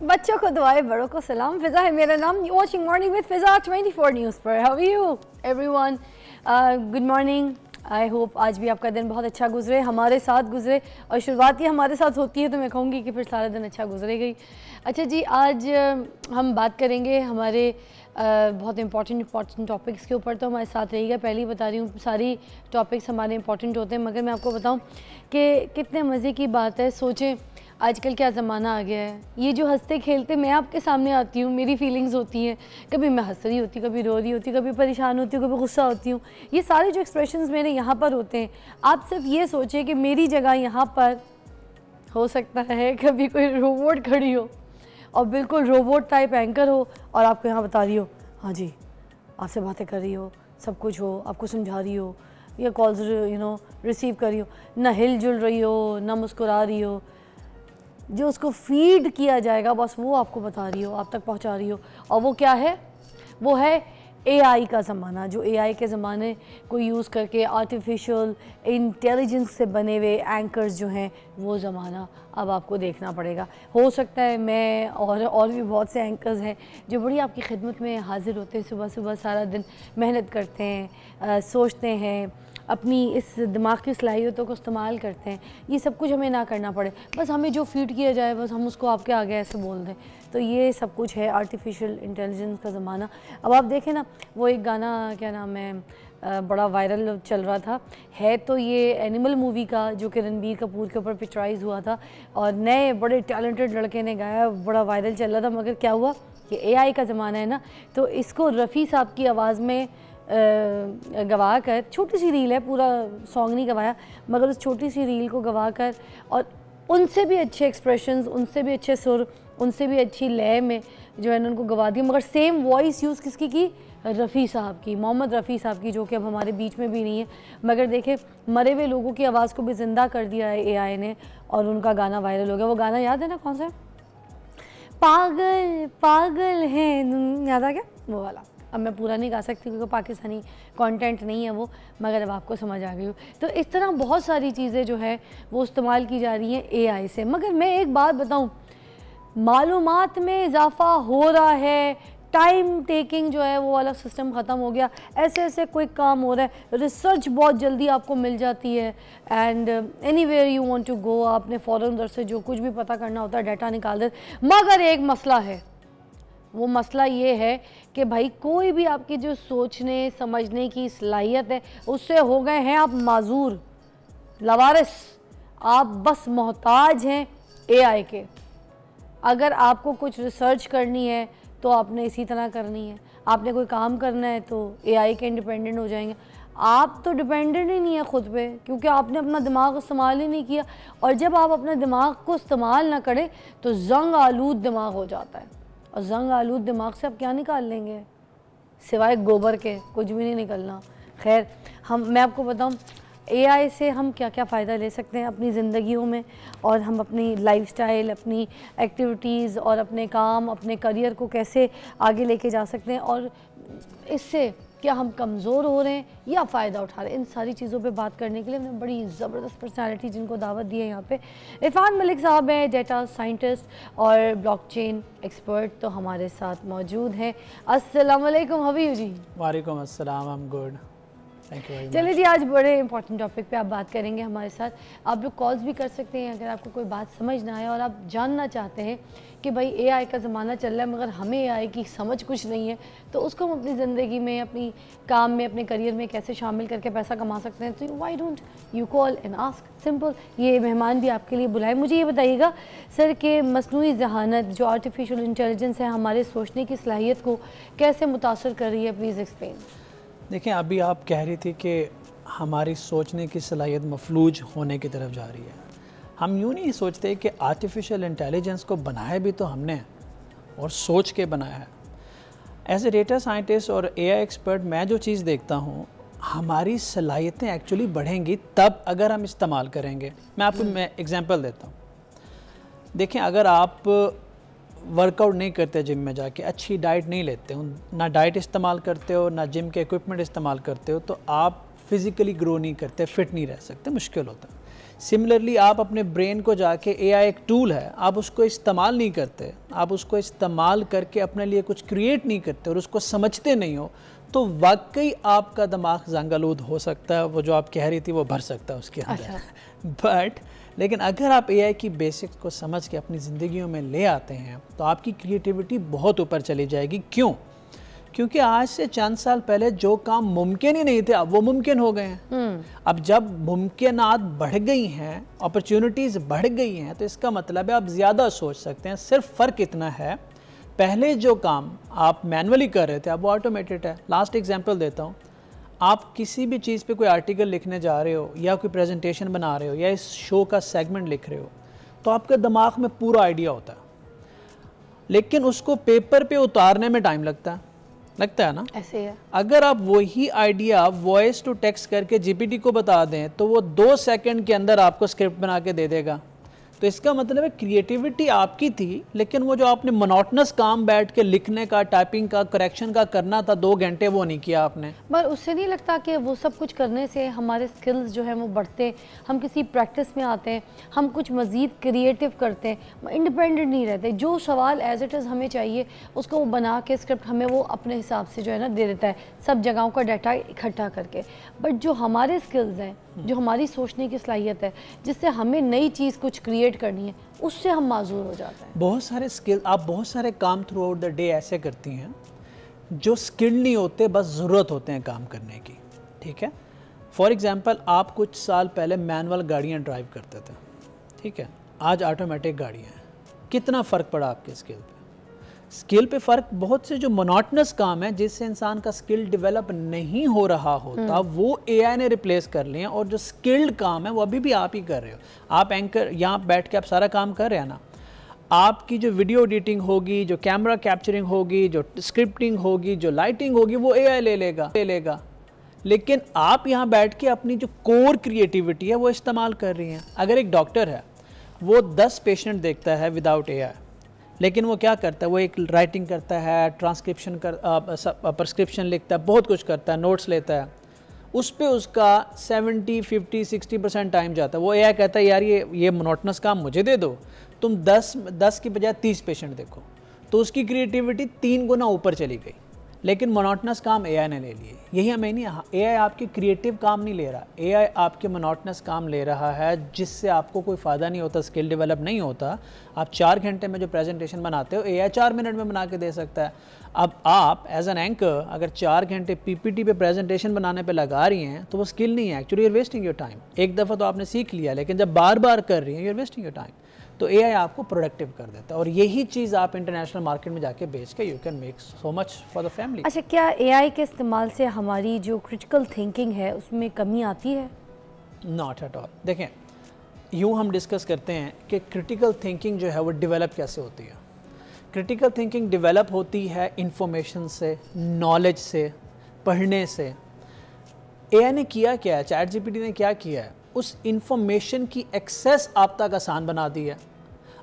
बच्चों को दुआएं, बड़ों को सलाम। फिजा है मेरा नाम। Watching morning with Fiza 24 news पर। How are you everyone? Good morning. I hope आज भी आपका दिन बहुत अच्छा गुजरे, हमारे साथ गुजरे, और शुरुआत ही हमारे साथ होती है तो मैं कहूँगी कि फिर सारा दिन अच्छा गुजरेगा ही। अच्छा जी, आज हम बात करेंगे हमारे बहुत इंपॉर्टेंट टॉपिक्स के ऊपर। तो हमारे साथ रहिएगा। पहले ही बता रही हूँ, सारी टॉपिक्स हमारे इंपॉर्टेंट होते हैं, मगर मैं आपको बताऊँ कि कितने मज़े की बात है। सोचें आजकल क्या ज़माना आ गया है। ये जो हंसते खेलते मैं आपके सामने आती हूँ, मेरी फीलिंग्स होती हैं, कभी मैं हंस रही होती हूँ, कभी रो रही होती हूँ, कभी परेशान होती हूँ, कभी गुस्सा होती हूँ। ये सारे जो एक्सप्रेशंस मेरे यहाँ पर होते हैं, आप सिर्फ ये सोचें कि मेरी जगह यहाँ पर हो सकता है कभी कोई रोबोट खड़ी हो और बिल्कुल रोबोट टाइप एंकर हो और आपको यहाँ बता रही हो, हाँ जी, आपसे बातें कर रही हो, सब कुछ हो, आपको समझा रही हो, या कॉल्स रिसीव कर रही हो, ना हिल जुल रही हो, ना मुस्कुरा रही हो। जो उसको फीड किया जाएगा बस वो आपको बता रही हो, आप तक पहुंचा रही हो। और वो क्या है? वो है एआई का ज़माना। जो एआई के ज़माने को यूज़ करके आर्टिफिशियल इंटेलिजेंस से बने हुए एंकर्स जो हैं, वो ज़माना अब आपको देखना पड़ेगा। हो सकता है मैं और भी बहुत से एंकर्स हैं जो बड़ी आपकी खिदमत में हाजिर होते हैं, सुबह सुबह सारा दिन मेहनत करते हैं, सोचते हैं, अपनी इस दिमाग की सलाहियतों को इस्तेमाल करते हैं। ये सब कुछ हमें ना करना पड़े, बस हमें जो फीड किया जाए बस हम उसको आपके आगे ऐसे बोल दें। तो ये सब कुछ है आर्टिफिशियल इंटेलिजेंस का ज़माना। अब आप देखें ना, वो एक गाना क्या नाम है, बड़ा वायरल चल रहा था, है तो ये एनिमल मूवी का, जो कि रणबीर कपूर के ऊपर पिक्चराइज़ हुआ था और नए बड़े टैलेंटेड लड़के ने गाया, बड़ा वायरल चल रहा था। मगर क्या हुआ कि एआई का ज़माना है ना, तो इसको रफ़ी साहब की आवाज़ में गवा कर, छोटी सी रील है, पूरा सॉन्ग नहीं गवाया, मगर उस छोटी सी रील को गवा कर और उनसे भी अच्छे एक्सप्रेशंस, उनसे भी अच्छे सुर, उनसे भी अच्छी लय में जो है उनको गवा दिया। मगर सेम वॉइस यूज़ किसकी की? रफ़ी साहब की, मोहम्मद रफ़ी साहब की, जो कि अब हमारे बीच में भी नहीं है। मगर देखें, मरे हुए लोगों की आवाज़ को भी ज़िंदा कर दिया है एआई ने और उनका गाना वायरल हो गया। वो गाना याद है ना, कौन सा? पागल पागल है, याद आ गया वो वाला। अब मैं पूरा नहीं गा सकती क्योंकि पाकिस्तानी कंटेंट नहीं है वो, मगर अब आपको समझ आ गई हो। तो इस तरह बहुत सारी चीज़ें जो है वो इस्तेमाल की जा रही हैं एआई से। मगर मैं एक बात बताऊं, मालूमात में इजाफा हो रहा है, टाइम टेकिंग जो है वो वाला सिस्टम ख़त्म हो गया, ऐसे ऐसे कोई काम हो रहा है, रिसर्च बहुत जल्दी आपको मिल जाती है, and anywhere you want to go, आपने फ़ौरन उधर से जो कुछ भी पता करना होता है डाटा निकाल दे। मगर एक मसला है, वो मसला ये है कि भाई कोई भी आपकी जो सोचने समझने की सलाहियत है उससे हो गए हैं आप माजूर, लवारिस, आप बस मोहताज हैं एआई के। अगर आपको कुछ रिसर्च करनी है तो आपने इसी तरह करनी है, आपने कोई काम करना है तो एआई के इंडिपेंडेंट हो जाएंगे। आप तो डिपेंडेंट ही नहीं है ख़ुद पे, क्योंकि आपने अपना दिमाग इस्तेमाल ही नहीं किया। और जब आप अपने दिमाग को इस्तेमाल ना करें तो जंग आलूद दिमाग हो जाता है, और जंग आलूद दिमाग से आप क्या निकाल लेंगे सिवाय गोबर के? कुछ भी नहीं निकलना। खैर, मैं आपको बताऊं एआई से हम क्या क्या फ़ायदा ले सकते हैं अपनी ज़िंदगियों में, और हम अपनी लाइफस्टाइल, अपनी एक्टिविटीज़ और अपने काम, अपने करियर को कैसे आगे लेके जा सकते हैं, और इससे क्या हम कमज़ोर हो रहे हैं या फ़ायदा उठा रहे हैं। इन सारी चीज़ों पे बात करने के लिए हमने बड़ी ज़बरदस्त पर्सनालिटी जिनको दावत दी है यहाँ पे। इरफान मलिक साहब हैं, डेटा साइंटिस्ट और ब्लॉकचेन एक्सपर्ट, तो हमारे साथ मौजूद हैं। अस्सलाम वालेकुम हबीब जी। वालेकुम अस्सलाम, I am good, thank you. चलिए जी, आज बड़े इंपॉर्टेंट टॉपिक पे आप बात करेंगे हमारे साथ। आप लोग कॉल्स भी कर सकते हैं अगर आपको कोई बात समझ ना आए और आप जानना चाहते हैं कि भाई एआई का ज़माना चल रहा है मगर हमें एआई की समझ कुछ नहीं है, तो उसको हम अपनी ज़िंदगी में, अपनी काम में, अपने करियर में कैसे शामिल करके पैसा कमा सकते हैं। तो why don't you call and ask, simple. ये मेहमान भी आपके लिए बुलाए। मुझे ये बताइएगा सर कि मसनूई ज़हानत जो आर्टिफिशियल इंटेलिजेंस है हमारे सोचने की सलाहियत को कैसे मुतासर कर रही है, प्लीज़ एक्सप्लेन। देखें, अभी आप कह रही थी कि हमारी सोचने की सलाहियत मफलूज होने की तरफ जा रही है। हम यूँ नहीं सोचते कि आर्टिफिशियल इंटेलिजेंस को बनाया भी तो हमने और सोच के बनाया है। एज ए डेटा साइंटिस्ट और एआई एक्सपर्ट मैं जो चीज़ देखता हूँ, हमारी सलाहियतें एक्चुअली बढ़ेंगी तब अगर हम इस्तेमाल करेंगे। मैं आपको एग्जांपल देता हूँ। देखें, अगर आप वर्कआउट नहीं करते, जिम में जाके अच्छी डाइट नहीं लेते हो, ना डाइट इस्तेमाल करते हो, ना जिम के इक्विपमेंट इस्तेमाल करते हो, तो आप फिज़िकली ग्रो नहीं करते, फिट नहीं रह सकते, मुश्किल होता है। सिमिलरली आप अपने ब्रेन को जाके एआई एक टूल है, आप उसको इस्तेमाल नहीं करते, आप उसको इस्तेमाल करके अपने लिए कुछ क्रिएट नहीं करते और उसको समझते नहीं हो, तो वाकई आपका दिमाग जंगलूद हो सकता है, वो जो आप कह रही थी वो भर सकता है उसके अंदर। बट लेकिन अगर आप एआई की बेसिक्स को समझ के अपनी ज़िंदगियों में ले आते हैं तो आपकी क्रिएटिविटी बहुत ऊपर चली जाएगी। क्यों? क्योंकि आज से चंद साल पहले जो काम मुमकिन ही नहीं थे अब वो मुमकिन हो गए हैं। अब जब मुमकिनात बढ़ गई हैं, अपॉर्चुनिटीज़ बढ़ गई हैं, तो इसका मतलब है आप ज़्यादा सोच सकते हैं। सिर्फ फ़र्क इतना है, पहले जो काम आप मैनुअली कर रहे थे अब वो ऑटोमेटेड है। लास्ट एग्जांपल देता हूँ, आप किसी भी चीज़ पे कोई आर्टिकल लिखने जा रहे हो या कोई प्रेजेंटेशन बना रहे हो या इस शो का सेगमेंट लिख रहे हो, तो आपके दिमाग में पूरा आइडिया होता है, लेकिन उसको पेपर पे उतारने में टाइम लगता है ना। ऐसे है। अगर आप वही आइडिया वॉइस टू टेक्स्ट करके जीपीटी को बता दें तो वो 2 सेकंड के अंदर आपको स्क्रिप्ट बना के दे देगा। तो इसका मतलब है क्रिएटिविटी आपकी थी, लेकिन वो जो आपने मोनोटनस काम बैठ के लिखने का, टाइपिंग का, करेक्शन का करना था 2 घंटे, वो नहीं किया आपने। पर उससे नहीं लगता कि वो सब कुछ करने से हमारे स्किल्स जो है वो बढ़ते, हम किसी प्रैक्टिस में आते हैं, हम कुछ मज़ीद क्रिएटिव करते हैं, इंडिपेंडेंट नहीं रहते। जो सवाल एज इट इज़ हमें चाहिए उसको वो बना के स्क्रिप्ट हमें वो अपने हिसाब से जो है ना दे देता है, सब जगहों का डाटा इकट्ठा करके। बट जो हमारे स्किल्स हैं, जो हमारी सोचने की सलाहियत है, जिससे हमें नई चीज़ कुछ क्रिएट करनी है, उससे हम माजूर हो जाते हैं। बहुत सारे स्किल, आप बहुत सारे काम थ्रू आउट द डे ऐसे करती हैं जो स्किल नहीं होते, बस ज़रूरत होते हैं काम करने की। ठीक है, फॉर एग्जांपल आप कुछ साल पहले मैनुअल गाड़ियां ड्राइव करते थे, ठीक है, आज ऑटोमेटिक गाड़ियां हैं। कितना फ़र्क पड़ा आपके स्किल पे? स्किल पे फ़र्क, बहुत से जो मोनोटनस काम है जिससे इंसान का स्किल डेवलप नहीं हो रहा होता वो एआई ने रिप्लेस कर लिए हैं, और जो स्किल्ड काम है वो अभी भी आप ही कर रहे हो। आप एंकर यहाँ बैठ के आप सारा काम कर रहे हैं ना, आपकी जो वीडियो एडिटिंग होगी, जो कैमरा कैप्चरिंग होगी, जो स्क्रिप्टिंग होगी, जो लाइटिंग होगी, वो एआई ले लेगा। लेकिन आप यहाँ बैठ के अपनी जो कोर क्रिएटिविटी है वो इस्तेमाल कर रही हैं। अगर एक डॉक्टर है वो 10 पेशेंट देखता है विदाउट एआई, लेकिन वो क्या करता है, वो एक राइटिंग करता है, ट्रांसक्रिप्शन प्रिस्क्रिप्शन लिखता है, बहुत कुछ करता है, नोट्स लेता है, उस पे उसका 70, 50, 60% टाइम जाता है। वो एआई कहता है यार ये मोनोटनस काम मुझे दे दो, तुम 10 की बजाय 30 पेशेंट देखो, तो उसकी क्रिएटिविटी 3 गुना ऊपर चली गई। लेकिन मोनोटनस काम एआई ने ले लिए। यही हमें नहीं, एआई आपके क्रिएटिव काम नहीं ले रहा, एआई आपके मोनोटनस काम ले रहा है, जिससे आपको कोई फ़ायदा नहीं होता, स्किल डेवलप नहीं होता। आप 4 घंटे में जो प्रेजेंटेशन बनाते हो एआई 4 मिनट में बना के दे सकता है। अब आप एज एन एंकर अगर 4 घंटे पीपीटी पे प्रेजेंटेशन बनाने पे लगा रही हैं तो वो स्किल नहीं है, actually you are wasting your time. एक दफ़ा तो आपने सीख लिया, लेकिन जब बार बार कर रही हैं you are wasting your time. तो एआई आपको प्रोडक्टिव कर देता है, और यही चीज़ आप इंटरनेशनल मार्केट में जाके बेच के you can make so much for the family. अच्छा, क्या एआई के इस्तेमाल से हमारी जो क्रिटिकल थिंकिंग है उसमें कमी आती है? Not at all. देखें, यूँ हम डिस्कस करते हैं कि क्रिटिकल थिंकिंग जो है वो डेवलप कैसे होती है। क्रिटिकल थिंकिंग डेवलप होती है इंफॉर्मेशन से, नॉलेज से, पढ़ने से। एआई ने किया क्या है, चैट जीपीटी ने क्या किया है, उस इंफॉर्मेशन की एक्सेस आप तक आसान बना दी है।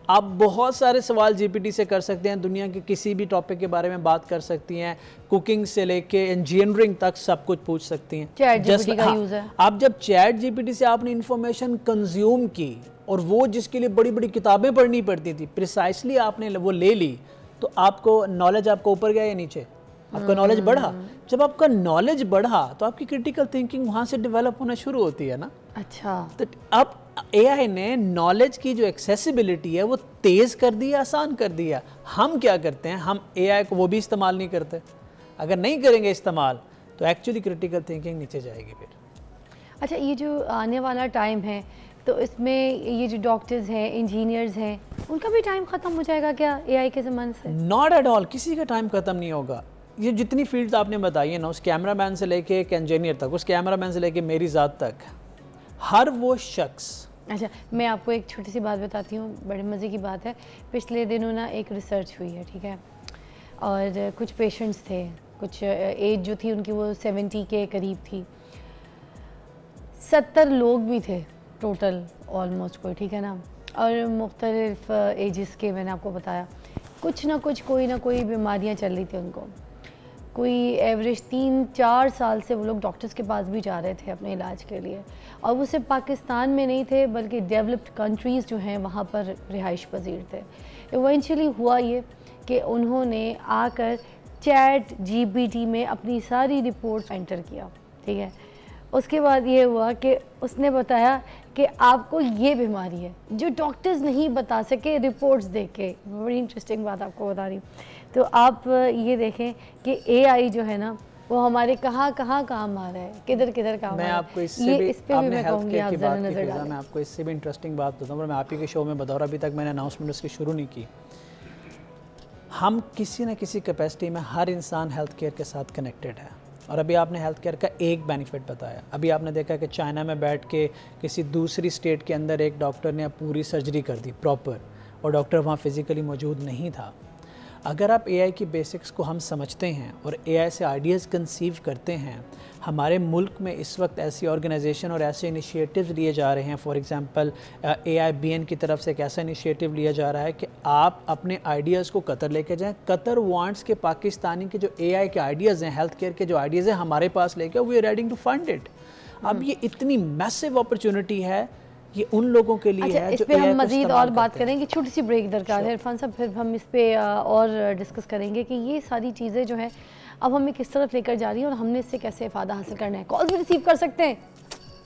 आप बहुत सारे सवाल जीपीटी से कर सकते हैं, दुनिया के किसी भी टॉपिक के बारे में बात कर सकती हैं, कुकिंग से लेके इंजीनियरिंग तक सब कुछ पूछ सकती हैं। चैट जीपीटी का यूज़ है। आप जब चैट जीपीटी से आपने इंफॉर्मेशन कंज्यूम की, और वो जिसके लिए बड़ी बड़ी किताबें पढ़नी पड़ती थी, प्रिसाइसली आपने वो ले ली, तो आपको नॉलेज आपको ऊपर गया या नीचे? आपका नॉलेज बढ़ा। जब आपका नॉलेज बढ़ा तो आपकी क्रिटिकल थिंकिंग वहाँ से डेवलप होना शुरू होती है ना। अच्छा, तो अब एआई ने नॉलेज की जो एक्सेसिबिलिटी है वो तेज़ कर दी है, आसान कर दिया। हम क्या करते हैं, हम एआई को वो भी इस्तेमाल नहीं करते। अगर नहीं करेंगे इस्तेमाल तो एक्चुअली क्रिटिकल थिंकिंग नीचे जाएगी फिर। अच्छा, ये जो आने वाला टाइम है तो इसमें ये जो डॉक्टर्स हैं, इंजीनियर्स हैं, उनका भी टाइम ख़त्म हो जाएगा क्या एआई के ज़माने से? नॉट एट ऑल, किसी का टाइम ख़त्म नहीं होगा। ये जितनी फील्ड्स आपने बताई है ना, उस कैमरामैन से लेके एक इंजीनियर तक, उस कैमरामैन से लेके मेरी ज़ात तक, हर वो शख्स। अच्छा, मैं आपको एक छोटी सी बात बताती हूँ, बड़े मज़े की बात है। पिछले दिनों ना एक रिसर्च हुई है, ठीक है, और कुछ पेशेंट्स थे, कुछ एज जो थी उनकी वो 70 के करीब थी, 70 लोग भी थे टोटल ऑलमोस्ट कोई, ठीक है ना, और मुख्तलिफ एजेस के, मैंने आपको बताया, कुछ ना कुछ कोई ना कोई बीमारियाँ चल रही थी उनको। कोई एवरेज 3-4 साल से वो लोग डॉक्टर्स के पास भी जा रहे थे अपने इलाज के लिए, और वो सिर्फ पाकिस्तान में नहीं थे बल्कि डेवलप्ड कंट्रीज़ जो हैं वहाँ पर रिहाइश पजीर थे। इवेंचुअली हुआ ये कि उन्होंने आकर ChatGPT में अपनी सारी रिपोर्ट्स एंटर किया, ठीक है। उसके बाद ये हुआ कि उसने बताया कि आपको ये बीमारी है जो डॉक्टर्स नहीं बता सके रिपोर्ट्स देख के। बड़ी इंटरेस्टिंग बात आपको बता रही हूँ। तो आप ये देखें कि AI जो है ना वो हमारे कहाँ कहाँ काम आ रहा है, किधर किधर काम आ रहा है। आपको इससे भी, इस पे भी मैं कहूँगी आप ज़रा नज़र डालें। मैं आपको इससे भी इंटरेस्टिंग बात बताऊँ, मैं आप ही के शो में बता रहा, अभी तक मैंने अनाउंसमेंट उसकी शुरू नहीं की। हम किसी न किसी कैपेसिटी में हर इंसान हेल्थ केयर के साथ कनेक्टेड है, और अभी आपने हेल्थ केयर का एक बेनिफिट बताया। अभी आपने देखा कि चाइना में बैठ के किसी दूसरी स्टेट के अंदर एक डॉक्टर ने पूरी सर्जरी कर दी प्रॉपर, और डॉक्टर वहाँ फिज़िकली मौजूद नहीं था। अगर आप AI की बेसिक्स को हम समझते हैं और AI से आइडियाज़ कंसीव करते हैं, हमारे मुल्क में इस वक्त ऐसी ऑर्गेनाइजेशन और ऐसे इनिशिएटिव्स लिए जा रहे हैं। फॉर एग्जांपल AIBN की तरफ से एक ऐसा इनिशिएटिव लिया जा रहा है कि आप अपने आइडियाज़ को कतर लेके जाएं। कतर वांट्स के पाकिस्तानी के जो AI के आइडियाज़ हैं, हेल्थ केयर के जो आइडियाज़ हैं, हमारे पास लेके we are ready to fund it. अब ये इतनी मैसिव अपॉर्चुनिटी है, ये उन लोगों के लिए है इस पे हम मजीद और बात करेंगे। छोटी सी ब्रेक दरकार है इरफान साहब, फिर हम इस पे और डिस्कस करेंगे कि ये सारी चीज़ें जो हैं अब हमें किस तरफ लेकर जा रही है और हमने इससे कैसे फ़ायदा हासिल करना है। कॉल भी रिसीव कर सकते हैं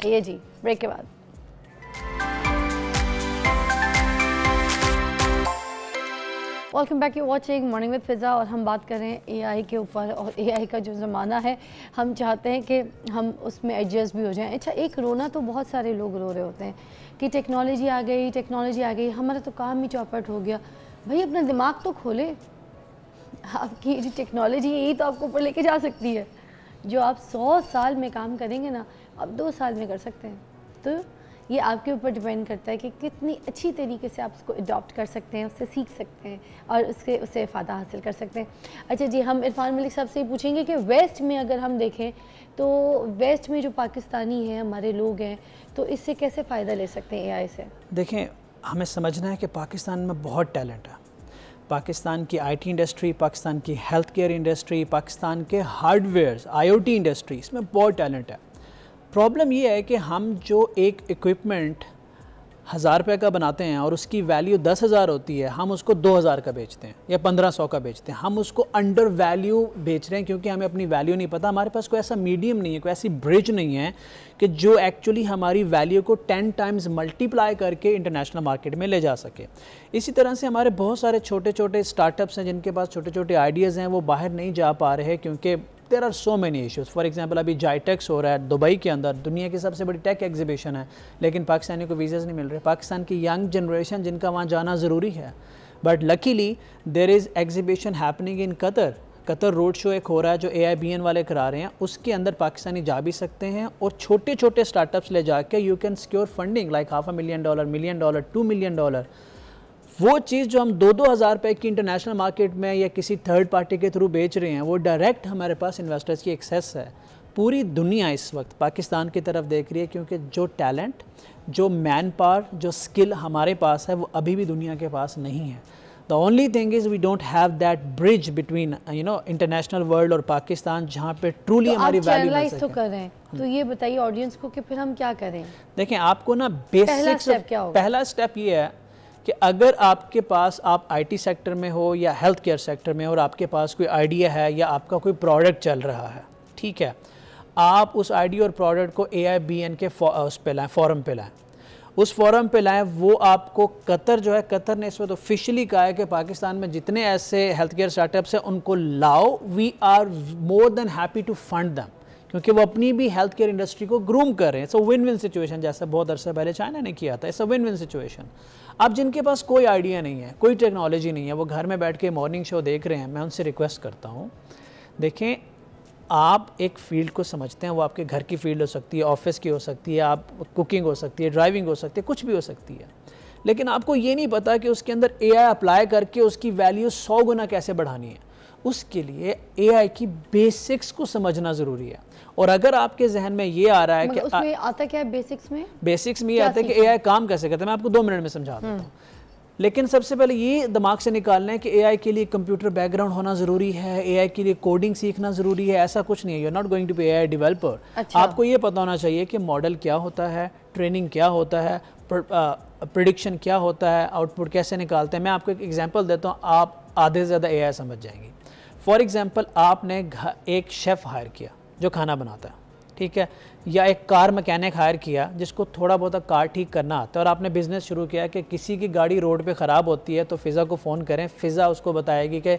ये जी ब्रेक के बाद। Welcome back, you watching morning with Fiza, और हम बात कर रहे हैं AI के ऊपर। और AI का जो ज़माना है हम चाहते हैं कि हम उसमें एडजस्ट भी हो जाएं। अच्छा, एक रोना तो बहुत सारे लोग रो रहे होते हैं कि टेक्नोलॉजी आ गई, टेक्नोलॉजी आ गई, हमारा तो काम ही चौपट हो गया। भाई अपना दिमाग तो खोले, आपकी जो टेक्नोलॉजी यही तो आपको ऊपर लेके जा सकती है। जो आप 100 साल में काम करेंगे ना, आप 2 साल में कर सकते हैं। तो ये आपके ऊपर डिपेंड करता है कि कितनी अच्छी तरीके से आप उसको अडॉप्ट कर सकते हैं, उससे सीख सकते हैं और उससे फ़ायदा हासिल कर सकते हैं। अच्छा जी, हम इरफान मलिक साहब से पूछेंगे कि वेस्ट में अगर हम देखें तो वेस्ट में जो पाकिस्तानी हैं, हमारे लोग हैं, तो इससे कैसे फ़ायदा ले सकते हैं AI से? देखें, हमें समझना है कि पाकिस्तान में बहुत टैलेंट है। पाकिस्तान की IT इंडस्ट्री, पाकिस्तान की हेल्थ केयर इंडस्ट्री, पाकिस्तान के हार्डवेयर, IoT इंडस्ट्री, इसमें बहुत टैलेंट है। प्रॉब्लम ये है कि हम जो एक इक्विपमेंट 1000 रुपये का बनाते हैं और उसकी वैल्यू 10,000 होती है, हम उसको 2000 का बेचते हैं या 1500 का बेचते हैं। हम उसको अंडर वैल्यू बेच रहे हैं क्योंकि हमें अपनी वैल्यू नहीं पता। हमारे पास कोई ऐसा मीडियम नहीं है, कोई ऐसी ब्रिज नहीं है कि जो एक्चुअली हमारी वैल्यू को 10 टाइम्स मल्टीप्लाई करके इंटरनेशनल मार्केट में ले जा सके। इसी तरह से हमारे बहुत सारे छोटे छोटे स्टार्टअप्स हैं जिनके पास छोटे छोटे आइडियाज़ हैं, वो बाहर नहीं जा पा रहे हैं क्योंकि there are so many issues. For example अभी जाइटेक्स हो रहा है दुबई के अंदर, दुनिया की सबसे बड़ी टेक एग्जीबिशन है, लेकिन पाकिस्तानियों को वीज़ाज़ नहीं मिल रहे। पाकिस्तान की यंग जनरेशन जिनका वहाँ जाना ज़रूरी है, but luckily there is exhibition happening in Qatar road show एक हो रहा है जो AIBN वाले करा रहे हैं, उसके अंदर पाकिस्तानी जा भी सकते हैं और छोटे छोटे स्टार्टअप्स ले जाके you can secure funding like $500,000, $1 million, $2 million। वो चीज़ जो हम 2-2 हज़ार रुपये की इंटरनेशनल मार्केट में या किसी थर्ड पार्टी के थ्रू बेच रहे हैं, वो डायरेक्ट हमारे पास इन्वेस्टर्स की एक्सेस है। पूरी दुनिया इस वक्त पाकिस्तान की तरफ देख रही है क्योंकि जो टैलेंट, जो मैन पावर, जो स्किल हमारे पास है वो अभी भी दुनिया के पास नहीं है। The only thing is we don't have that bridge between international world और पाकिस्तान जहाँ पे ट्रूली हमारी वैल्यू मिल सके। तो करें तो ये बताइए ऑडियंस को कि फिर हम क्या करें। देखें, आपको ना बेसिक्स, पहला स्टेप ये है कि अगर आपके पास, आप IT सेक्टर में हो या हेल्थ केयर सेक्टर में और आपके पास कोई आइडिया है या आपका कोई प्रोडक्ट चल रहा है, ठीक है, आप उस आइडिया और प्रोडक्ट को AIBN के उस पे लाएँ, फॉरम पे लाएँ, उस फॉरम पे लाएँ। वो आपको कतर जो है, कतर ने इस वक्त ऑफिशियली कहा है कि पाकिस्तान में जितने ऐसे हेल्थ केयर स्टार्टअप्स हैं उनको लाओ, we are more than happy to fund them, क्योंकि वो अपनी भी हेल्थ केयर इंडस्ट्री को ग्रूम कर रहे हैं। सो विन विन सिचुएशन, जैसा बहुत अरसे पहले चाइना ने किया था, it's a win win situation. अब जिनके पास कोई आइडिया नहीं है, कोई टेक्नोलॉजी नहीं है, वो घर में बैठ के मॉर्निंग शो देख रहे हैं, मैं उनसे रिक्वेस्ट करता हूँ, देखें, आप एक फील्ड को समझते हैं, वो आपके घर की फील्ड हो सकती है, ऑफिस की हो सकती है, आप कुकिंग हो सकती है, ड्राइविंग हो सकती है, कुछ भी हो सकती है, लेकिन आपको ये नहीं पता कि उसके अंदर AI अप्लाई करके उसकी वैल्यू 100 गुना कैसे बढ़ानी है। उसके लिए AI की बेसिक्स को समझना ज़रूरी है। और अगर आपके जहन में ये आ रहा है कि उसमें आता क्या है बेसिक्स में? बेसिक्स में ये आता है कि AI काम कैसे करता है, मैं आपको 2 मिनट में समझा देता हूँ। लेकिन सबसे पहले ये दिमाग से निकालना है कि एआई के लिए कंप्यूटर बैकग्राउंड होना ज़रूरी है, एआई के लिए कोडिंग सीखना ज़रूरी है, ऐसा कुछ नहीं है। You are not going to be AI developer. आपको ये पता होना चाहिए कि मॉडल क्या होता है, ट्रेनिंग क्या होता है, प्रिडिक्शन क्या होता है, आउटपुट कैसे निकालते हैं। मैं आपको एक एग्जांपल देता हूँ, आप आधे से ज़्यादा एआई समझ जाएंगी। फॉर एग्जांपल, आपने एक शेफ़ हायर किया जो खाना बनाता है, ठीक है, या एक कार मैकेनिक हायर किया जिसको थोड़ा बहुत कार ठीक करना आता है, और आपने बिज़नेस शुरू किया कि किसी की गाड़ी रोड पे ख़राब होती है तो फ़िज़ा को फ़ोन करें, फ़िज़ा उसको बताएगी कि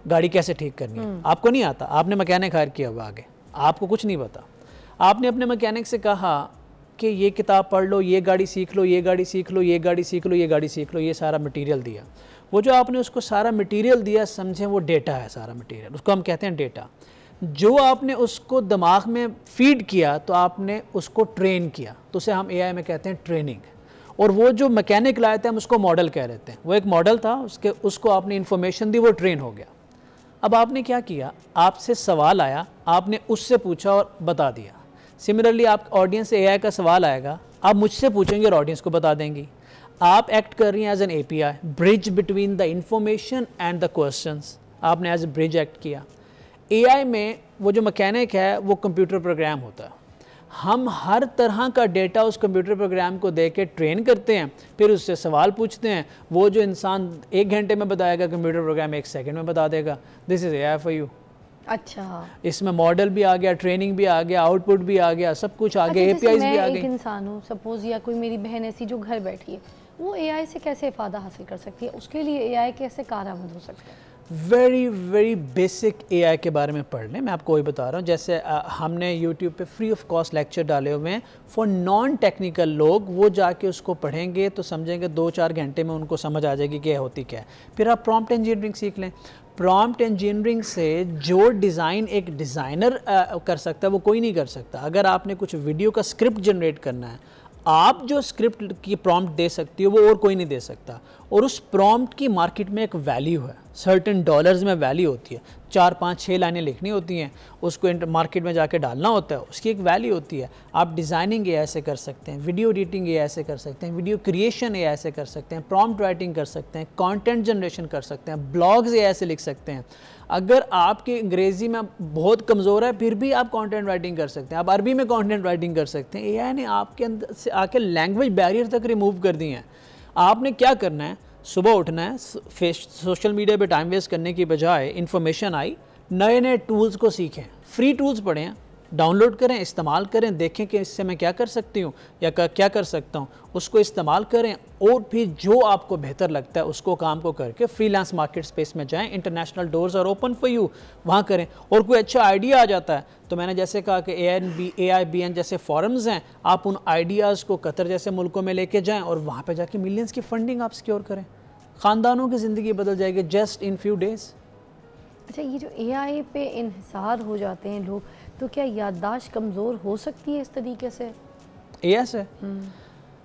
गाड़ी कैसे ठीक करनी है। आपको नहीं आता, आपने मैकेनिक हायर किया हुआ, आगे आपको कुछ नहीं पता। आपने अपने मैकेनिक से कहा कि ये किताब पढ़ लो, ये गाड़ी सीख लो, ये गाड़ी सीख लो, ये गाड़ी सीख लो, ये गाड़ी सीख लो, ये सारा मटीरियल दिया। वो जो आपने उसको सारा मटीरियल दिया, समझें वो डेटा है, सारा मटीरियल, उसको हम कहते हैं डेटा। जो आपने उसको दिमाग में फीड किया तो आपने उसको ट्रेन किया, तो उसे हम एआई में कहते हैं ट्रेनिंग। और वो जो मैकेनिक लाए थे हम उसको मॉडल कह रहे थे। वो एक मॉडल था, उसको आपने इन्फॉर्मेशन दी, वो ट्रेन हो गया। अब आपने क्या किया, आपसे सवाल आया, आपने उससे पूछा और बता दिया। सिमिलरली आप ऑडियंस से एआई का सवाल आएगा, आप मुझसे पूछेंगे और ऑडियंस को बता देंगी। आप एक्ट कर रही हैं as an API, bridge between the information and the questions. आपने एज ए ब्रिज एक्ट किया। एआई में वो जो मैकेनिक है वो कंप्यूटर प्रोग्राम होता है। हम हर तरह का डेटा उस कंप्यूटर प्रोग्राम को दे के ट्रेन करते हैं, फिर उससे सवाल पूछते हैं। वो जो इंसान 1 घंटे में बताएगा, कंप्यूटर प्रोग्राम 1 सेकंड में बता देगा। This is AI for you. अच्छा, इसमें मॉडल भी आ गया, ट्रेनिंग भी आ गया, आउटपुट भी आ गया, सब कुछ आ गया, एपीआईज भी आ गई। एक इंसान हूँ सपोज, या कोई मेरी बहन ऐसी जो घर बैठी है, वो एआई से कैसे फ़ायदा हासिल कर सकती है? उसके लिए एआई कैसे कारआमद हो सकता है? वेरी वेरी बेसिक एआई के बारे में पढ़ लें। मैं आपको वही बता रहा हूँ। जैसे हमने यूट्यूब पे फ्री ऑफ कॉस्ट लेक्चर डाले हुए हैं फॉर नॉन टेक्निकल लोग, वो जाके उसको पढ़ेंगे तो समझेंगे 2-4 घंटे में उनको समझ आ जाएगी क्या होती क्या है। फिर आप प्रॉम्प्ट इंजीनियरिंग सीख लें। प्रॉम्प्ट इंजीनियरिंग से जो डिज़ाइन एक डिज़ाइनर कर सकता है वो कोई नहीं कर सकता। अगर आपने कुछ वीडियो का स्क्रिप्ट जनरेट करना है, आप जो स्क्रिप्ट की प्रॉम्प्ट दे सकती हो वो और कोई नहीं दे सकता। और उस प्रॉम्प्ट की मार्केट में एक वैल्यू है, सर्टेन डॉलर्स में वैल्यू होती है। 4-5-6 लाइनें लिखनी होती हैं, उसको मार्केट में जाके डालना होता है, उसकी एक वैल्यू होती है। आप डिज़ाइनिंग एआई से कर सकते हैं, वीडियो एडिटिंग एआई से कर सकते हैं, वीडियो क्रिएशन एआई से कर सकते हैं, प्रॉम्प्ट राइटिंग कर सकते हैं, कंटेंट जनरेशन कर सकते हैं, ब्लॉग्स एआई से लिख सकते हैं। अगर आपकी अंग्रेज़ी में बहुत कमज़ोर है फिर भी आप कंटेंट राइटिंग कर सकते हैं, आप अरबी में कंटेंट राइटिंग कर सकते हैं। एआई ने आपके अंदर से आके लैंग्वेज बैरियर तक रिमूव कर दी हैं। आपने क्या करना है, सुबह उठना है, सोशल मीडिया पे टाइम वेस्ट करने की बजाय इन्फॉर्मेशन आई, नए नए टूल्स को सीखें, फ्री टूल्स पढ़ें, डाउनलोड करें, इस्तेमाल करें, देखें कि इससे मैं क्या कर सकती हूँ या क्या कर सकता हूँ, उसको इस्तेमाल करें और फिर जो आपको बेहतर लगता है उसको काम को करके फ्रीलांस मार्केट स्पेस में जाएं। International doors are open for you, वहाँ करें। और कोई अच्छा आइडिया आ जाता है तो मैंने जैसे कहा कि AIBN जैसे फॉरम्स हैं, आप उन आइडियाज़ को कतर जैसे मुल्कों में लेके जाएँ और वहाँ पर जाके मिलियंस की फंडिंग आप सिक्योर करें। ख़ानदानों की ज़िंदगी बदल जाएगी जस्ट इन फ्यू डेज़। अच्छा, ये जो एआई पे इन्हिसार हो जाते हैं लोग, तो क्या याददाश्त कमज़ोर हो सकती है इस तरीके से? एआई से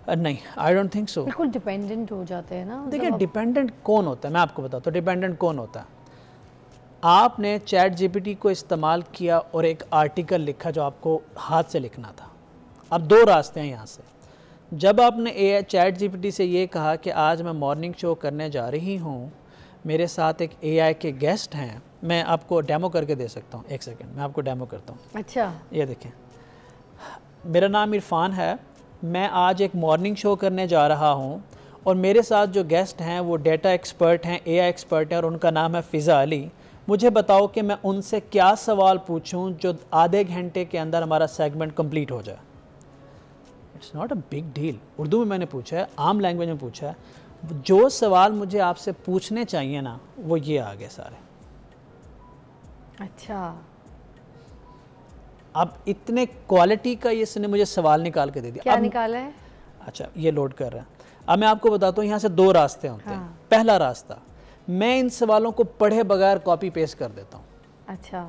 नहीं, आई डोंट थिंक सो। बिल्कुल डिपेंडेंट हो जाते हैं ना। देखिए डिपेंडेंट कौन होता है, मैं आपको बताता हूँ डिपेंडेंट कौन होता है। आपने चैट जीपीटी को इस्तेमाल किया और एक आर्टिकल लिखा जो आपको हाथ से लिखना था। अब 2 रास्ते हैं यहाँ से। जब आपने चैट जीपीटी से ये कहा कि आज मैं मॉर्निंग शो करने जा रही हूँ, मेरे साथ एक एआई के गेस्ट हैं, मैं आपको डेमो करके दे सकता हूँ। 1 सेकंड मैं आपको डेमो करता हूँ। अच्छा, ये देखें, मेरा नाम इरफान है, मैं आज एक मॉर्निंग शो करने जा रहा हूँ और मेरे साथ जो गेस्ट हैं वो डेटा एक्सपर्ट हैं, एआई एक्सपर्ट हैं और उनका नाम है फ़िज़ा अली। मुझे बताओ कि मैं उनसे क्या सवाल पूछूं जो आधे घंटे के अंदर हमारा सेगमेंट कंप्लीट हो जाए। It's not a big deal. Urdu में मैंने पूछा है, आम लैंग्वेज में पूछा है। जो सवाल मुझे आपसे पूछने चाहिए ना वो ये आ गए सारे। अच्छा, अब इतने क्वालिटी का ये इसने मुझे सवाल निकाल के दे दिया। क्या निकाला है? अच्छा, ये लोड कर रहा है। अब मैं आपको बताता हूँ यहाँ से 2 रास्ते होते हैं। पहला रास्ता, मैं इन सवालों को पढ़े बगैर कॉपी पेस्ट कर देता हूँ। अच्छा,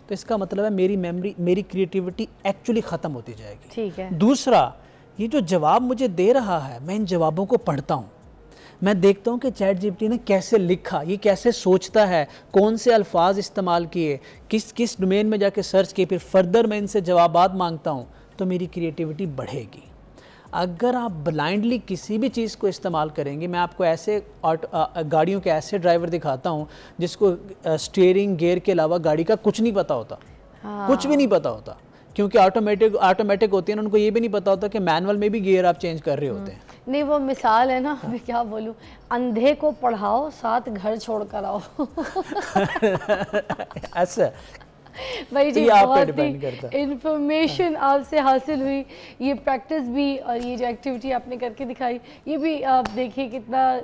तो इसका मतलब है मेरी मेमोरी, मेरी क्रिएटिविटी एक्चुअली ख़त्म होती जाएगी। ठीक है। दूसरा, ये जो जवाब मुझे दे रहा है, मैं इन जवाबों को पढ़ता हूँ, मैं देखता हूँ कि चैट जीपीटी ने कैसे लिखा, ये कैसे सोचता है, कौन से अल्फाज इस्तेमाल किए, किस डोमेन में जाके सर्च किए, फिर फर्दर मैं इनसे जवाबात मांगता हूँ, तो मेरी क्रिएटिविटी बढ़ेगी। अगर आप ब्लाइंडली किसी भी चीज़ को इस्तेमाल करेंगे, मैं आपको ऐसे गाड़ियों के ऐसे ड्राइवर दिखाता हूँ जिसको स्टीयरिंग गियर के अलावा गाड़ी का कुछ नहीं पता होता। हाँ। कुछ भी नहीं पता होता, क्योंकि ऑटोमेटिक होती है ना, उनको ये भी नहीं पता होता कि मैनुअल में भी गियर आप चेंज कर रहे होते हैं। नहीं, वो मिसाल है ना, मैं क्या बोलूँ, अंधे को पढ़ाओ साथ घर छोड़ कर आओ। ऐसा भाई जी, आप पे बहुत डिपेंड करता है। इंफॉर्मेशन आपसे हासिल हुई, ये प्रैक्टिस भी और ये जो एक्टिविटी आपने करके दिखाई, ये भी आप देखिए कितना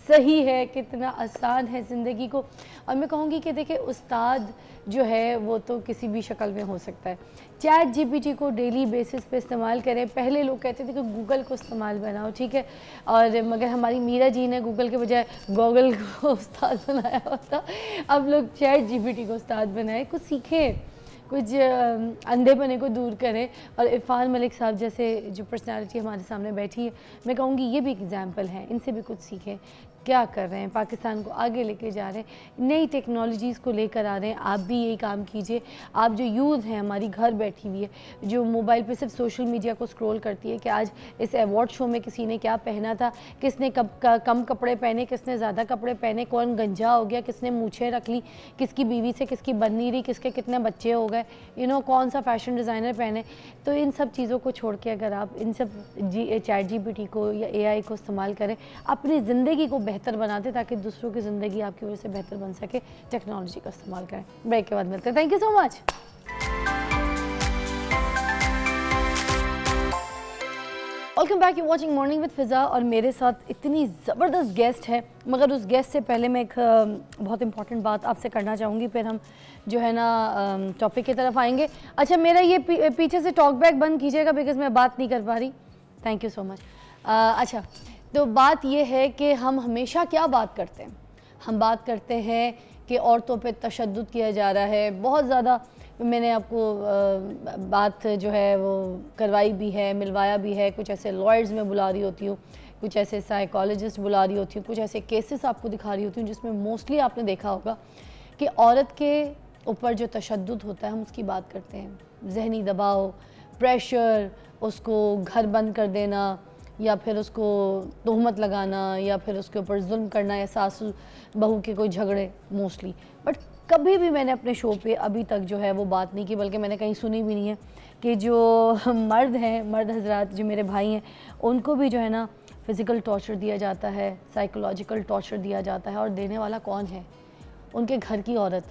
सही है, कितना आसान है ज़िंदगी को। और मैं कहूँगी कि देखिए उस्ताद जो है वो तो किसी भी शक्ल में हो सकता है। चैट जीपीटी को डेली बेसिस पे इस्तेमाल करें। पहले लोग कहते थे कि गूगल को इस्तेमाल बनाओ, ठीक है, और मगर हमारी मीरा जी ने गूगल के बजाय गूगल को उस्ताद बनाया होता। अब लोग चैट जीपीटी को उस्ताद बनाए, कुछ सीखें, कुछ अंधेपने को दूर करें। और इरफान मलिक साहब जैसे जो पर्सनालिटी हमारे सामने बैठी है, मैं कहूँगी ये भी एग्जाम्पल है, इनसे भी कुछ सीखें। क्या कर रहे हैं, पाकिस्तान को आगे लेके जा रहे हैं, नई टेक्नोलॉजीज़ को लेकर आ रहे हैं। आप भी यही काम कीजिए। आप जो यूथ हैं हमारी घर बैठी हुई है, जो मोबाइल पे सिर्फ सोशल मीडिया को स्क्रॉल करती है कि आज इस अवार्ड शो में किसी ने क्या पहना था, किसने कम कपड़े पहने, किसने ज़्यादा कपड़े पहने, कौन गंजा हो गया, किसने मूछें रख ली, किसकी बीवी से किसकी बन नहीं रही, किसके कितने बच्चे हो गए, कौन सा फैशन डिज़ाइनर पहने। तो इन सब चीज़ों को छोड़ के अगर आप इन सब चैट जीपीटी को या एआई को इस्तेमाल करें, अपनी ज़िंदगी को बेहतर बनाते ताकि दूसरों की ज़िंदगी आपकी वजह से बेहतर बन सके, टेक्नोलॉजी का इस्तेमाल करें। ब्रेक के बाद मिलते हैं। Thank you so much. Welcome back, you watching morning with Fiza. और मेरे साथ इतनी ज़बरदस्त गेस्ट है, मगर उस गेस्ट से पहले मैं एक बहुत इंपॉर्टेंट बात आपसे करना चाहूँगी, फिर हम जो है ना टॉपिक की तरफ आएंगे। अच्छा, मेरा ये पीछे से टॉक बैक बंद कीजिएगा बिकॉज मैं बात नहीं कर पा रही। Thank you so much. अच्छा, तो बात ये है कि हम हमेशा क्या बात करते हैं, हम बात करते हैं कि औरतों पे तशद्दुद किया जा रहा है बहुत ज़्यादा। मैंने आपको बात जो है वो करवाई भी है, मिलवाया भी है, कुछ ऐसे लॉयर्स में बुला रही होती हूँ, कुछ ऐसे साइकोलॉजिस्ट बुला रही होती हूँ, कुछ ऐसे केसेस आपको दिखा रही होती हूँ जिसमें मोस्टली आपने देखा होगा कि औरत के ऊपर जो तशद्दुद होता है हम उसकी बात करते हैं। जहनी दबाव, प्रेशर, उसको घर बंद कर देना, या फिर उसको तोहमत लगाना, या फिर उसके ऊपर जुल्म करना, या सासू बहू के कोई झगड़े मोस्टली। बट कभी भी मैंने अपने शो पे अभी तक जो है वो बात नहीं की, बल्कि मैंने कहीं सुनी भी नहीं है कि जो मर्द हैं, मर्द हजरात जो मेरे भाई हैं, उनको भी जो है ना फ़िज़िकल टॉर्चर दिया जाता है, साइकोलॉजिकल टॉर्चर दिया जाता है। और देने वाला कौन है? उनके घर की औरत।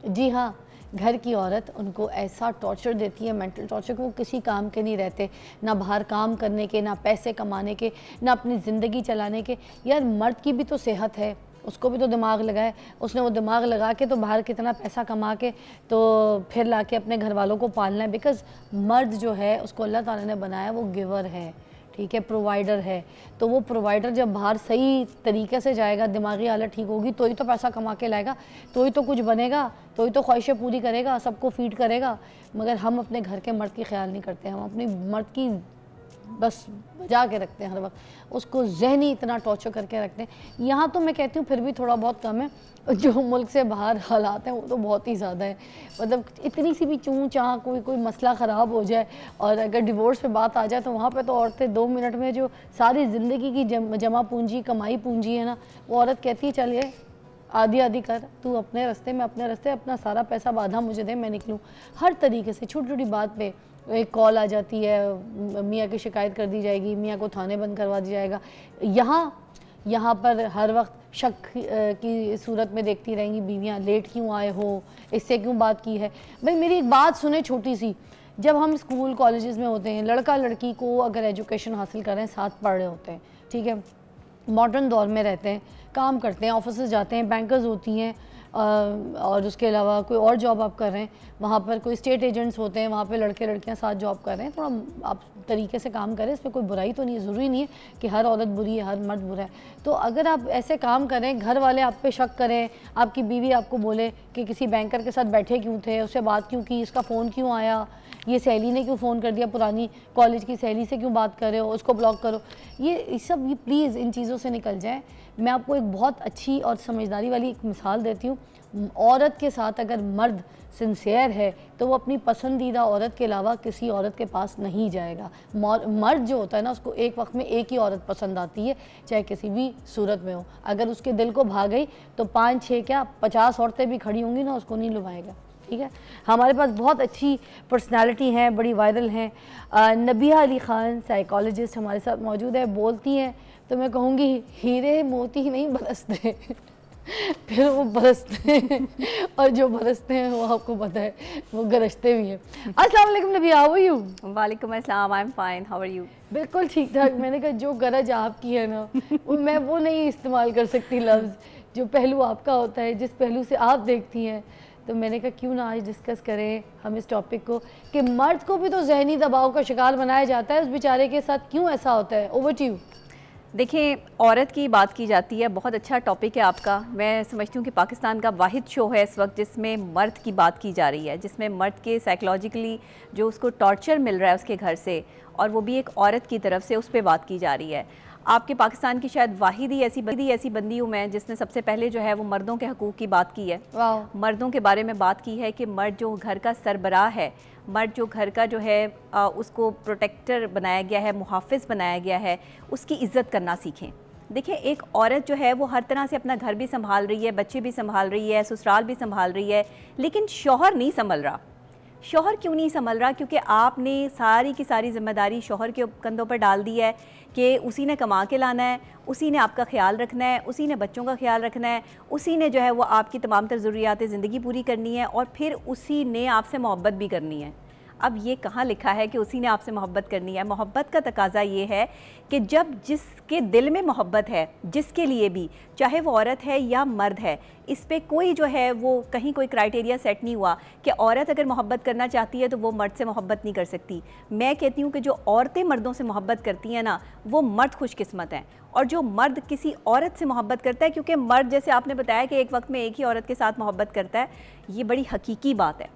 जी हाँ, घर की औरत उनको ऐसा टॉर्चर देती है, मेंटल टॉर्चर, कि वो किसी काम के नहीं रहते, ना बाहर काम करने के, ना पैसे कमाने के, ना अपनी ज़िंदगी चलाने के। यार मर्द की भी तो सेहत है, उसको भी तो दिमाग लगाए, उसने वो दिमाग लगा के तो बाहर कितना पैसा कमा के तो फिर ला के अपने घर वालों को पालना है। बिकॉज़ मर्द जो है उसको अल्लाह ताला ने बनाया, वो गिवर है, ठीक है, प्रोवाइडर है। तो वो प्रोवाइडर जब बाहर सही तरीके से जाएगा, दिमागी हालत ठीक होगी, तो ही तो पैसा कमा के लाएगा, तो ही तो कुछ बनेगा, तो ही तो ख्वाहिशें पूरी करेगा, सबको फीड करेगा। मगर हम अपने घर के मर्द की ख्याल नहीं करते, हम अपनी मर्द की बस बजा के रखते हैं, हर वक्त उसको जहनी इतना टॉर्चर करके रखते हैं। यहाँ तो मैं कहती हूँ फिर भी थोड़ा बहुत कम है, जो मुल्क से बाहर हालात हैं वो तो बहुत ही ज़्यादा है। मतलब इतनी सी भी चूँ चाँ कोई मसला ख़राब हो जाए और अगर डिवोर्स पे बात आ जाए तो वहाँ पे तो औरतें 2 मिनट में जो सारी ज़िंदगी की जमा पूंजी, कमाई पूंजी है ना, वो औरत कहती है चलिए आधी आधी कर, तू अपने रास्ते में अपने रास्ते, अपना सारा पैसा बाधा मुझे दे, मैं निकलूँ। हर तरीके से छोटी छोटी बात पे एक कॉल आ जाती है, मियाँ की शिकायत कर दी जाएगी, मियाँ को थाने बंद करवा दिया जाएगा। यहाँ पर हर वक्त शक की सूरत में देखती रहेंगी बीवियाँ, लेट क्यों आए हो, इससे क्यों बात की है। भाई मेरी एक बात सुने छोटी सी, जब हम स्कूल कॉलेजेस में होते हैं, लड़का लड़की को अगर एजुकेशन हासिल कर रहे हैं, साथ पढ़ रहे होते हैं, ठीक है, मॉडर्न दौर में रहते हैं, काम करते हैं, ऑफिस जाते हैं, बैंकर्स होती हैं, और उसके अलावा कोई और जॉब आप कर रहे हैं, वहाँ पर कोई स्टेट एजेंट्स होते हैं, वहाँ पे लड़के लड़कियाँ साथ जॉब कर रहे हैं। थोड़ा आप तरीके से काम करें, इसमें कोई बुराई तो नहीं है, ज़रूरी नहीं है कि हर औरत बुरी है, हर मर्द बुरा है। तो अगर आप ऐसे काम करें, घर वाले आप पे शक करें, आपकी बीवी आपको बोले कि किसी बैंकर के साथ बैठे क्यों थे, उससे बात क्यों की, इसका फ़ोन क्यों आया, ये सहेली ने क्यों फ़ोन कर दिया, पुरानी कॉलेज की सहेली से क्यों बात कर रहे हो, उसको ब्लॉक करो, ये सब, ये प्लीज़ इन चीज़ों से निकल जाए। मैं आपको एक बहुत अच्छी और समझदारी वाली एक मिसाल देती हूँ। औरत के साथ अगर मर्द सिंसियर है तो वो अपनी पसंदीदा औरत के अलावा किसी औरत के पास नहीं जाएगा। मर्द जो होता है ना, उसको एक वक्त में एक ही औरत पसंद आती है, चाहे किसी भी सूरत में हो। अगर उसके दिल को भा गई तो 5-6 क्या 50 औरतें भी खड़ी होंगी ना, उसको नहीं लुभाएगा। ठीक है, हमारे पास बहुत अच्छी पर्सनालिटी हैं, बड़ी वायरल हैं। नबिया अली ख़ान साइकोलॉजिस्ट हमारे साथ मौजूद है। बोलती हैं तो मैं कहूँगी हीरे मोती नहीं बरसते फिर वो बरसते हैं, और जो बरसते हैं वो आपको पता है वो गरजते भी हैं। अस्सलाम वालेकुम नबिया, हाउ आर यू? वालेकुम अस्सलाम, I am fine, how are you? बिल्कुल ठीक ठाक। मैंने कहा जो गरज आपकी है ना, मैं वो नहीं इस्तेमाल कर सकती लफ्ज़, जो पहलू आपका होता है, जिस पहलू से आप देखती हैं। तो मैंने कहा क्यों ना आज डिस्कस करें हम इस टॉपिक को कि मर्द को भी तो जहनी दबाव का शिकार बनाया जाता है, उस बेचारे के साथ क्यों ऐसा होता है। Over to you. देखिए, औरत की बात की जाती है, बहुत अच्छा टॉपिक है आपका। मैं समझती हूँ कि पाकिस्तान का वाहिद शो है इस वक्त जिसमें मर्द की बात की जा रही है, जिसमें मर्द के साइकोलॉजिकली जो उसको टॉर्चर मिल रहा है उसके घर से, और वो भी एक औरत की तरफ से, उस पर बात की जा रही है। आपके पाकिस्तान की शायद वाहिद ही ऐसी बंदी हूँ मैं जिसने सबसे पहले जो है वो मर्दों के हकूक़ की बात की है, मर्दों के बारे में बात की है कि मर्द जो घर का सरबराह है, मर्द जो घर का जो है उसको प्रोटेक्टर बनाया गया है, मुहाफ़िज़ बनाया गया है, उसकी इज़्ज़त करना सीखें। देखिए, एक औरत जो है वो हर तरह से अपना घर भी संभाल रही है, बच्चे भी संभाल रही है, ससुराल भी संभाल रही है, लेकिन शौहर नहीं संभल रहा। शौहर क्यों नहीं संभल रहा? क्योंकि आपने सारी की सारी जिम्मेदारी शौहर के कंधों पर डाल दी है कि उसी ने कमा के लाना है, उसी ने आपका ख्याल रखना है, उसी ने बच्चों का ख्याल रखना है, उसी ने जो है वो आपकी तमाम तर ज़रूरियात ज़िंदगी पूरी करनी है, और फिर उसी ने आपसे मोहब्बत भी करनी है। अब ये कहाँ लिखा है कि उसी ने आपसे मोहब्बत करनी है? मोहब्बत का तकाजा ये है कि जब जिसके दिल में मोहब्बत है, जिसके लिए भी, चाहे वो औरत है या मर्द है, इस पे कोई जो है वो कहीं कोई क्राइटेरिया सेट नहीं हुआ कि औरत अगर मोहब्बत करना चाहती है तो वो मर्द से मोहब्बत नहीं कर सकती। मैं कहती हूँ कि जो औरतें मर्दों से मोहब्बत करती हैं ना, वो मर्द खुशकिस्मत हैं। और जो मर्द किसी औरत से मोहब्बत करता है, क्योंकि मर्द जैसे आपने बताया कि एक वक्त में एक ही औरत के साथ मोहब्बत करता है, ये बड़ी हकीकी बात है।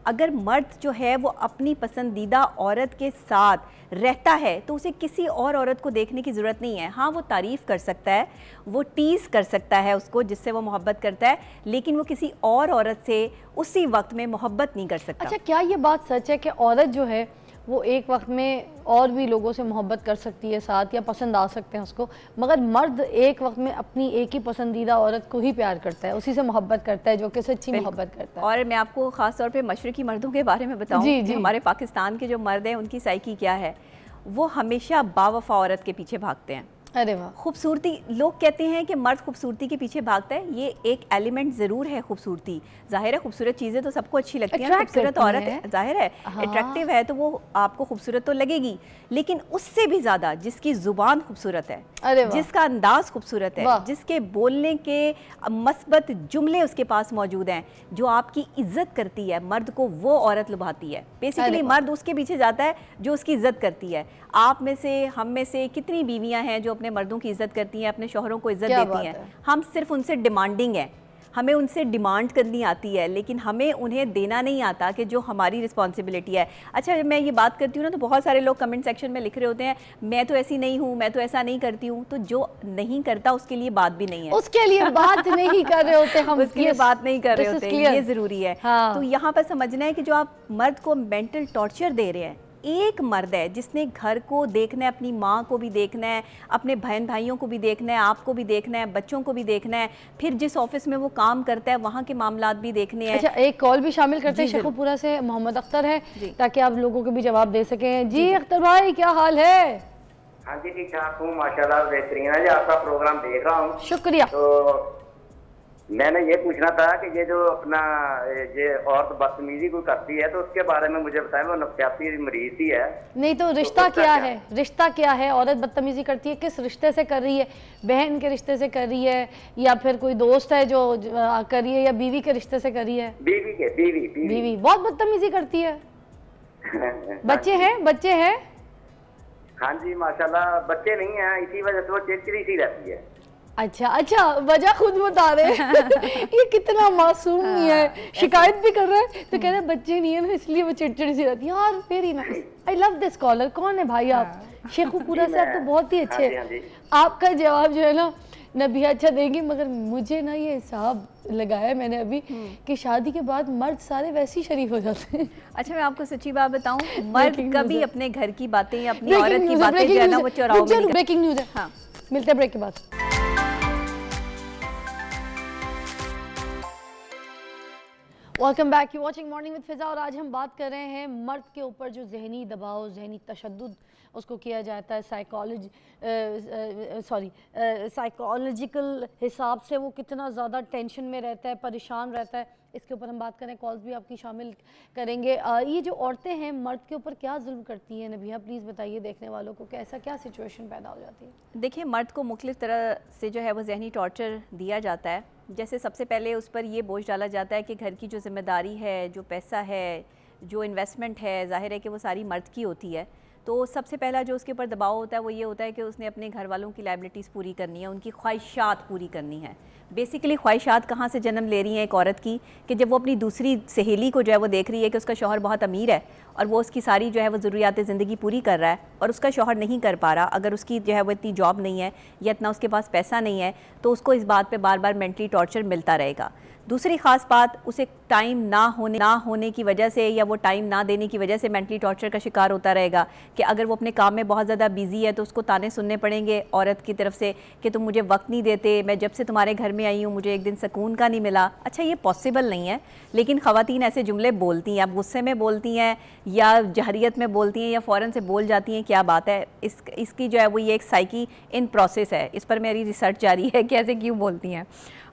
अगर मर्द जो है वो अपनी पसंदीदा औरत के साथ रहता है तो उसे किसी और औरत को देखने की ज़रूरत नहीं है। हाँ, वो तारीफ़ कर सकता है, वो टीज़ कर सकता है उसको जिससे वो मोहब्बत करता है, लेकिन वो किसी और औरत से उसी वक्त में मोहब्बत नहीं कर सकता। अच्छा, क्या ये बात सच है कि औरत जो है वो एक वक्त में और भी लोगों से मोहब्बत कर सकती है साथ, या पसंद आ सकते हैं उसको, मगर मर्द एक वक्त में अपनी एक ही पसंदीदा औरत को ही प्यार करता है, उसी से मोहब्बत करता है, जो कि सच्ची मोहब्बत करता है? और मैं आपको ख़ास तौर पे मशरक़ी मर्दों के बारे में बताऊं कि हमारे पाकिस्तान के जो मर्द हैं उनकी साइकी क्या है। वो हमेशा बावफा औरत के पीछे भागते हैं। अरे वाह। खूबसूरती, लोग कहते हैं कि मर्द खूबसूरती के पीछे भागता है, ये एक एलिमेंट ज़रूर है खूबसूरती। जाहिर है खूबसूरत चीज़ें तो सबको अच्छी लगती हैं, खूबसूरत औरत है, जाहिर है अट्रैक्टिव है तो वो आपको खूबसूरत तो लगेगी, लेकिन उससे भी ज़्यादा जिसकी ज़ुबान खूबसूरत है, जिसका अंदाज़ खूबसूरत है, जिसके बोलने के मस्बत जुमले उसके पास मौजूद हैं, जो आपकी इज्जत करती है, मर्द को वो औरत लुभाती है। बेसिकली मर्द उसके पीछे जाता है जो उसकी इज्जत करती है। आप में से, हम में से कितनी बीवियां हैं जो अपने मर्दों की इज्जत करती हैं, अपने शौहरों को इज्जत देती हैं? हम सिर्फ उनसे डिमांडिंग हैं, हमें उनसे डिमांड करनी आती है, लेकिन हमें उन्हें देना नहीं आता कि जो हमारी रिस्पॉन्सिबिलिटी है। अच्छा, जब मैं ये बात करती हूँ ना तो बहुत सारे लोग कमेंट सेक्शन में लिख रहे होते हैं मैं तो ऐसी नहीं हूँ, मैं तो ऐसा नहीं करती हूँ। तो जो नहीं करता उसके लिए बात भी नहीं है, उसके लिए बात नहीं कर रहे होते हम, उसके लिए बात नहीं कर रहे होते, ये ज़रूरी है। तो यहाँ पर समझना है कि जो आप मर्द को मेंटल टॉर्चर दे रहे हैं, एक मर्द है जिसने घर को देखना है, अपनी माँ को भी देखना है, अपने बहन भाइयों को भी देखना है, आपको भी देखना है, बच्चों को भी देखना है, फिर जिस ऑफिस में वो काम करता है वहाँ के मामलात भी देखने हैं। अच्छा, एक कॉल भी शामिल करते हैं, शेखुपुरा से मोहम्मद अख्तर है, ताकि आप लोगों को भी जवाब दे सकें। जी अख्तर भाई, क्या हाल है? हाँ जी, ठीक ठाक हूँ माशाल्लाह, बेहतरीन है जी, आपका प्रोग्राम देख रहा हूँ। शुक्रिया। तो मैंने ये पूछना था कि ये जो अपना ये औरत बदतमीजी कोई करती है तो उसके बारे में मुझे बताएं। वो नफ्सियाती मरीज ही है? नहीं तो रिश्ता क्या है? रिश्ता क्या है? औरत बदतमीजी करती है, किस रिश्ते से कर रही है? बहन के रिश्ते से कर रही है, या फिर कोई दोस्त है जो कर रही है, या बीवी के रिश्ते से कर रही है? बीवी बहुत बदतमीजी करती है। बच्चे हैं? बच्चे हैं? हाँ जी माशाल्लाह, बच्चे नहीं हैं, इसी वजह से वो चिड़चिड़ी सी रहती है। अच्छा, वजह खुद बता रहे हैं। ये कितना मासूम नहीं है, शिकायत भी कर रहा है तो कह रहे हैं बच्चे नहीं है ना इसलिए वो चिड़चिड़ी सी रहती है। यार very nice, I love this collar. कौन है भाई आप? शेखुपुरा से। आप तो बहुत ही अच्छे हैं। आपका जवाब जो है ना नबिया अच्छा देंगी, मगर मुझे ना ये हिसाब लगाया मैंने अभी कि शादी के बाद मर्द सारे वैसे ही शरीफ हो जाते हैं। अच्छा मैं आपको सच्ची बात बताऊं, मर्द कभी अपने घर की बातें या अपनी औरत की बातें जो है ना वो चौराहों में नहीं। ब्रेकिंग न्यूज़ है। हाँ, मिलते हैं ब्रेक के बाद। Welcome back, you watching morning with Fiza. और आज हम बात कर रहे हैं मर्द के ऊपर जो जहनी दबाव, जहनी तशद्दुद उसको किया जाता है साइकोलॉजिकल हिसाब से, वो कितना ज़्यादा टेंशन में रहता है, परेशान रहता है, इसके ऊपर हम बात करें। कॉल्स भी आपकी शामिल करेंगे। ये जो औरतें हैं मर्द के ऊपर क्या जुल्म करती हैं नबिया, प्लीज़ बताइए देखने वालों को कि ऐसा क्या सिचुएशन पैदा हो जाती है। देखिए मर्द को मुख्तलिफ तरह से जो है वो जहनी टॉर्चर दिया जाता है। जैसे सबसे पहले उस पर ये बोझ डाला जाता है कि घर की जो जिम्मेदारी है, जो पैसा है, जो इन्वेस्टमेंट है, ज़ाहिर है कि वो सारी मर्द की होती है। तो सबसे पहला जो उसके ऊपर दबाव होता है वो ये होता है कि उसने अपने घर वालों की लायबिलिटीज़ पूरी करनी है, उनकी ख्वाहिशात पूरी करनी है। बेसिकली ख्वाहिशात कहाँ से जन्म ले रही हैं एक औरत की, कि जब वो अपनी दूसरी सहेली को जो है वो देख रही है कि उसका शौहर बहुत अमीर है और वो उसकी सारी जो है वो ज़रूरियात ज़िंदगी पूरी कर रहा है और उसका शौहर नहीं कर पा रहा, अगर उसकी जो है वो इतनी जॉब नहीं है या इतना उसके पास पैसा नहीं है, तो उसको इस बात पे बार बार मेंटली टॉर्चर मिलता रहेगा। दूसरी ख़ास बात, उसे टाइम ना होने की वजह से या वो टाइम ना देने की वजह से मेंटली टॉर्चर का शिकार होता रहेगा कि अगर वो अपने काम में बहुत ज़्यादा बिजी है तो उसको ताने सुनने पड़ेंगे औरत की तरफ से कि तुम मुझे वक्त नहीं देते, मैं जब से तुम्हारे घर में आई हूँ मुझे एक दिन सुकून का नहीं मिला। अच्छा ये पॉसिबल नहीं है, लेकिन ख़वातीन ऐसे जुमले बोलती हैं, अब गुस्से में बोलती हैं या जहरियत में बोलती हैं या फ़ौरन से बोल जाती हैं। क्या बात है, इसकी जो है वो ये एक साइकी इन प्रोसेस है, इस पर मेरी रिसर्च जारी है कि ऐसे क्यों बोलती हैं।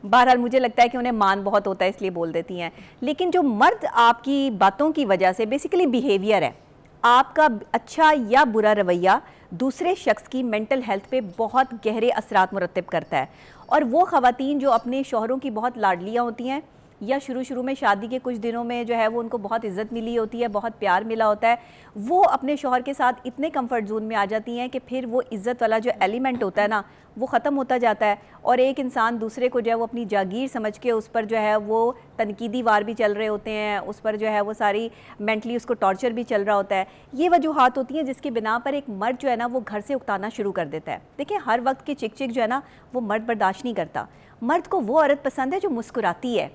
बहरहाल मुझे लगता है कि उन्हें मान बहुत होता है इसलिए बोल देती हैं। लेकिन जो मर्द आपकी बातों की वजह से, बेसिकली बिहेवियर है आपका, अच्छा या बुरा रवैया दूसरे शख्स की मेंटल हेल्थ पे बहुत गहरे असरात मुरतब करता है। और वो ख़वातीन जो अपने शौहरों की बहुत लाडलियाँ होती हैं या शुरू में शादी के कुछ दिनों में जो है वो उनको बहुत इज़्ज़त मिली होती है, बहुत प्यार मिला होता है, वो अपने शौहर के साथ इतने कंफर्ट जोन में आ जाती हैं कि फिर वो इज़्ज़त वाला जो एलिमेंट होता है ना वो ख़त्म होता जाता है और एक इंसान दूसरे को जो है वो अपनी जागीर समझ के उस पर जो है वो तनकीदी वार भी चल रहे होते हैं, उस पर जो है वो सारी मेंटली उसको टॉर्चर भी चल रहा होता है। ये वजूहात होती हैं जिसकी बिना पर एक मर्द जो है ना वो घर से उकताना शुरू कर देता है। देखिए हर वक्त की चिक जो है ना वो मर्द बर्दाश्त नहीं करता। मर्द को वो औरत पसंद है जो मुस्कुराती है,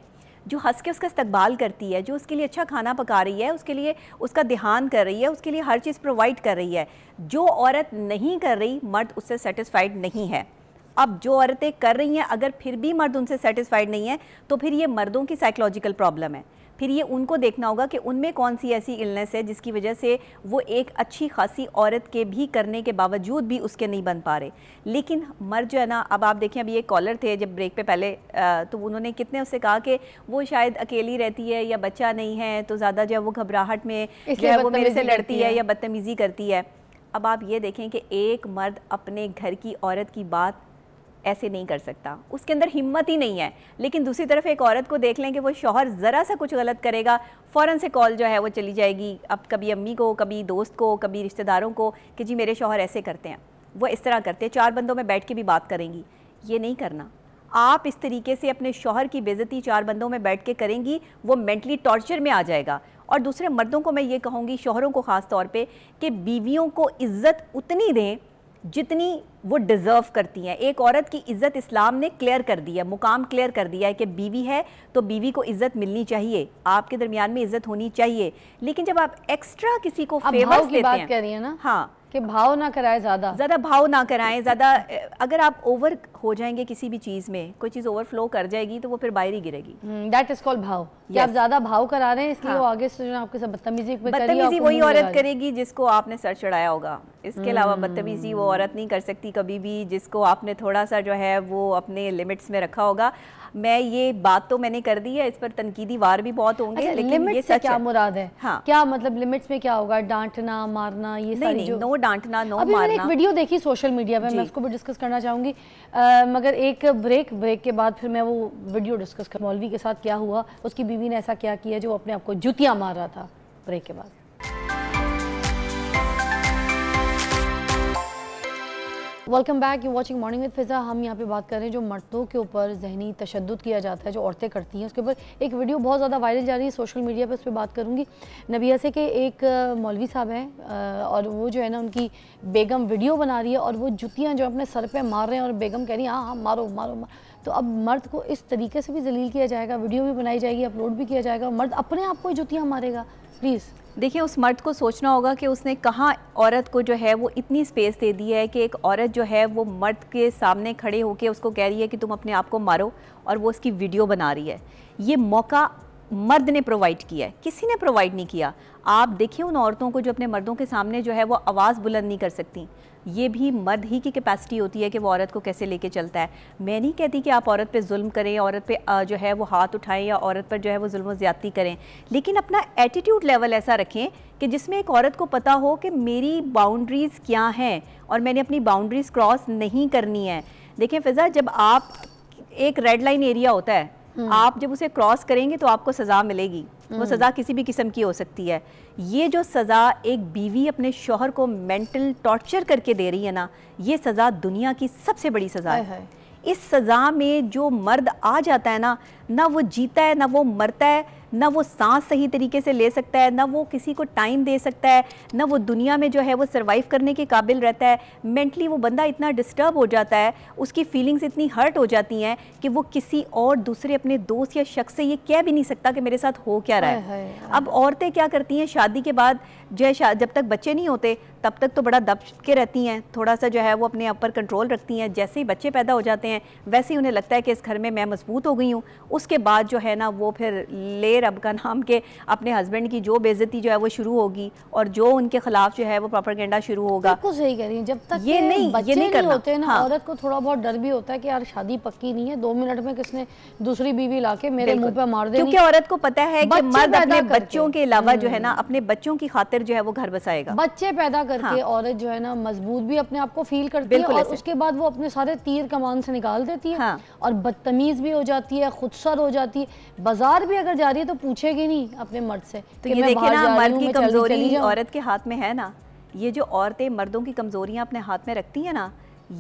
जो हंस के उसका इस्तकबाल करती है, जो उसके लिए अच्छा खाना पका रही है, उसके लिए उसका ध्यान कर रही है, उसके लिए हर चीज़ प्रोवाइड कर रही है। जो औरत नहीं कर रही मर्द उससे सेटिस्फाइड नहीं है। अब जो औरतें कर रही हैं अगर फिर भी मर्द उनसे सेटिस्फाइड नहीं है तो फिर ये मर्दों की साइकोलॉजिकल प्रॉब्लम है। फिर ये उनको देखना होगा कि उनमें कौन सी ऐसी इलनेस है जिसकी वजह से वो एक अच्छी खासी औरत के भी करने के बावजूद भी उसके नहीं बन पा रहे। लेकिन मर्द जो है ना, अब आप देखें अभी एक कॉलर थे जब ब्रेक पे पहले तो उन्होंने कितने उससे कहा कि वो शायद अकेली रहती है या बच्चा नहीं है तो ज़्यादा जो है वो घबराहट में जो है वो मेरे से लड़ती है या बदतमीज़ी करती है। अब आप ये देखें कि एक मर्द अपने घर की औरत की बात ऐसे नहीं कर सकता, उसके अंदर हिम्मत ही नहीं है। लेकिन दूसरी तरफ एक औरत को देख लें कि वो शौहर ज़रा सा कुछ गलत करेगा फ़ौरन से कॉल जो है वो चली जाएगी, अब कभी अम्मी को, कभी दोस्त को, कभी रिश्तेदारों को कि जी मेरे शौहर ऐसे करते हैं, वो इस तरह करते हैं। 4 बंदों में बैठ के भी बात करेंगी। ये नहीं करना। आप इस तरीके से अपने शौहर की बेइज्जती 4 बंदों में बैठ के करेंगी, वो मेंटली टॉर्चर में आ जाएगा। और दूसरे मर्दों को मैं ये कहूँगी, शौहरों को ख़ास तौर पे, कि बीवियों को इज़्ज़त उतनी दें जितनी वो डिज़र्व करती हैं। एक औरत की इज़्ज़त इस्लाम ने क्लियर कर दी है, मुकाम क्लियर कर दिया है कि बीवी है तो बीवी को इज़्ज़त मिलनी चाहिए, आपके दरमियान में इज़्ज़त होनी चाहिए। लेकिन जब आप एक्स्ट्रा किसी को फेवर्स देते हैं, बात कर रही है ना, हाँ, कि भाव ना कराए, ज़्यादा भाव ना कराएं। ज़्यादा अगर आप ओवर हो जाएंगे किसी भी चीज़ में, कोई चीज़ ओवरफ्लो कर जाएगी तो वो फिर बाहर ही गिरेगी। दैट इज कॉल्ड भाव। कि आप ज़्यादा भाव करा रहे हैं इसलिए वो आगे से आपके साथ बदतमीजी वही औरत करेगी जिसको आपने सर चढ़ाया होगा। इसके अलावा बदतमीजी वो औरत नहीं कर सकती कभी भी जिसको आपने थोड़ा सा जो है वो अपने लिमिट्स में रखा होगा। मैं ये बात तो मैंने कर दी है, इस पर तनकीदी वार भी बहुत होंगे। अच्छा, लेकिन लिमिट ये से क्या है। मुराद है? हाँ, क्या मतलब लिमिट्स में क्या होगा? डांटना, मारना, ये सारी नहीं, जो नो डांटना, नो अभी मारना। मैंने एक वीडियो देखी सोशल मीडिया पे, मैं उसको भी डिस्कस करना चाहूंगी, मगर एक ब्रेक के बाद फिर मैं वो वीडियो डिस्कस कर। मौलवी के साथ क्या हुआ, उसकी बीवी ने ऐसा क्या किया जो अपने आप को जुतियां मार रहा था। ब्रेक के बाद welcome back, you watching morning with Fiza. हम यहाँ पे बात कर रहे हैं जो मर्दों के ऊपर ज़हनी तशद्दुद किया जाता है, जो औरतें करती हैं, उसके ऊपर एक वीडियो बहुत ज़्यादा वायरल जा रही है सोशल मीडिया पे, उस पर बात करूँगी। नबिया से के एक मौलवी साहब हैं और वो जो है ना उनकी बेगम वीडियो बना रही है और वो जुतियाँ जो अपने सर पर मार रहे हैं और बेगम कह रही है हाँ हाँ मारो मारो मारो। तो अब मर्द को इस तरीके से भी जलील किया जाएगा, वीडियो भी बनाई जाएगी, अपलोड भी किया जाएगा, मर्द अपने आप को जुतियाँ मारेगा। प्लीज़ देखिए, उस मर्द को सोचना होगा कि उसने कहाँ औरत को जो है वो इतनी स्पेस दे दी है कि एक औरत जो है वो मर्द के सामने खड़े होकर उसको कह रही है कि तुम अपने आप को मारो और वो उसकी वीडियो बना रही है। ये मौका मर्द ने प्रोवाइड किया है, किसी ने प्रोवाइड नहीं किया। आप देखिए उन औरतों को जो अपने मर्दों के सामने जो है वो आवाज़ बुलंद नहीं कर सकती। ये भी मर्द ही की कैपेसिटी होती है कि वो औरत को कैसे लेके चलता है। मैं नहीं कहती कि आप औरत पे जुल्म करें, औरत पे जो है वो हाथ उठाएं या औरत पर जो है वो जुल्म ज़्यादती करें, लेकिन अपना एटीट्यूड लेवल ऐसा रखें कि जिसमें एक औरत को पता हो कि मेरी बाउंड्रीज़ क्या हैं और मैंने अपनी बाउंड्रीज़ क्रॉस नहीं करनी है। देखिए फ़िज़ा, जब आप एक रेड लाइन एरिया होता है, आप जब उसे क्रॉस करेंगे तो आपको सज़ा मिलेगी। वो सज़ा किसी भी किस्म की हो सकती है। ये जो सज़ा एक बीवी अपने शौहर को मेंटल टॉर्चर करके दे रही है ना, ये सज़ा दुनिया की सबसे बड़ी सज़ा है। इस सज़ा में जो मर्द आ जाता है ना वो जीता है, ना वो मरता है, ना वो सांस सही तरीके से ले सकता है, ना वो किसी को टाइम दे सकता है, ना वो दुनिया में जो है वो सरवाइव करने के काबिल रहता है। मेंटली वो बंदा इतना डिस्टर्ब हो जाता है, उसकी फीलिंग्स इतनी हर्ट हो जाती हैं कि वो किसी और दूसरे अपने दोस्त या शख्स से ये कह भी नहीं सकता कि मेरे साथ हो क्या रहा है। अब औरतें क्या करती हैं, शादी के बाद जो है जब तक बच्चे नहीं होते तब तक तो बड़ा दब के रहती हैं, थोड़ा सा जो है वो अपने ऊपर कंट्रोल रखती हैं। जैसे ही बच्चे पैदा हो जाते हैं वैसे ही उन्हें लगता है कि इस घर में मैं मजबूत हो गई हूँ। उसके बाद जो है ना वो फिर ले रब का नाम के अपने हस्बैंड की जो बेइज्जती जो है वो शुरू होगी और जो उनके खिलाफ जो है वो प्रोपेगेंडा शुरू होगा। बिल्कुल सही कह रही हैं। जब तक ये नहीं करना होते हैं ना, हाँ। औरत को थोड़ा बहुत डर भी होता है कि यार शादी पक्की नहीं है, 2 मिनट में किसने दूसरी बीवी लाके मेरे मुंह पे मार देनी। क्योंकि औरत को पता है कि मर्द अपने बच्चों के अलावा जो है ना अपने बच्चों की खातिर जो है वो घर बसाएगा। बच्चे पैदा करके औरत जो है ना मजबूत भी अपने आप को फील करती है और उसके बाद वो अपने सारे तीर कमान से निकाल देती है और बदतमीज भी हो जाती है, खुदसर हो जाती है। बाजार भी अगर जा रही है तो पूछेगी नहीं अपने मर्द से। तो ये देखिए ना, मर्द की कमजोरी औरत के हाथ में है ना। ये जो औरतें मर्दों की कमजोरियां अपने हाथ में रखती हैं ना,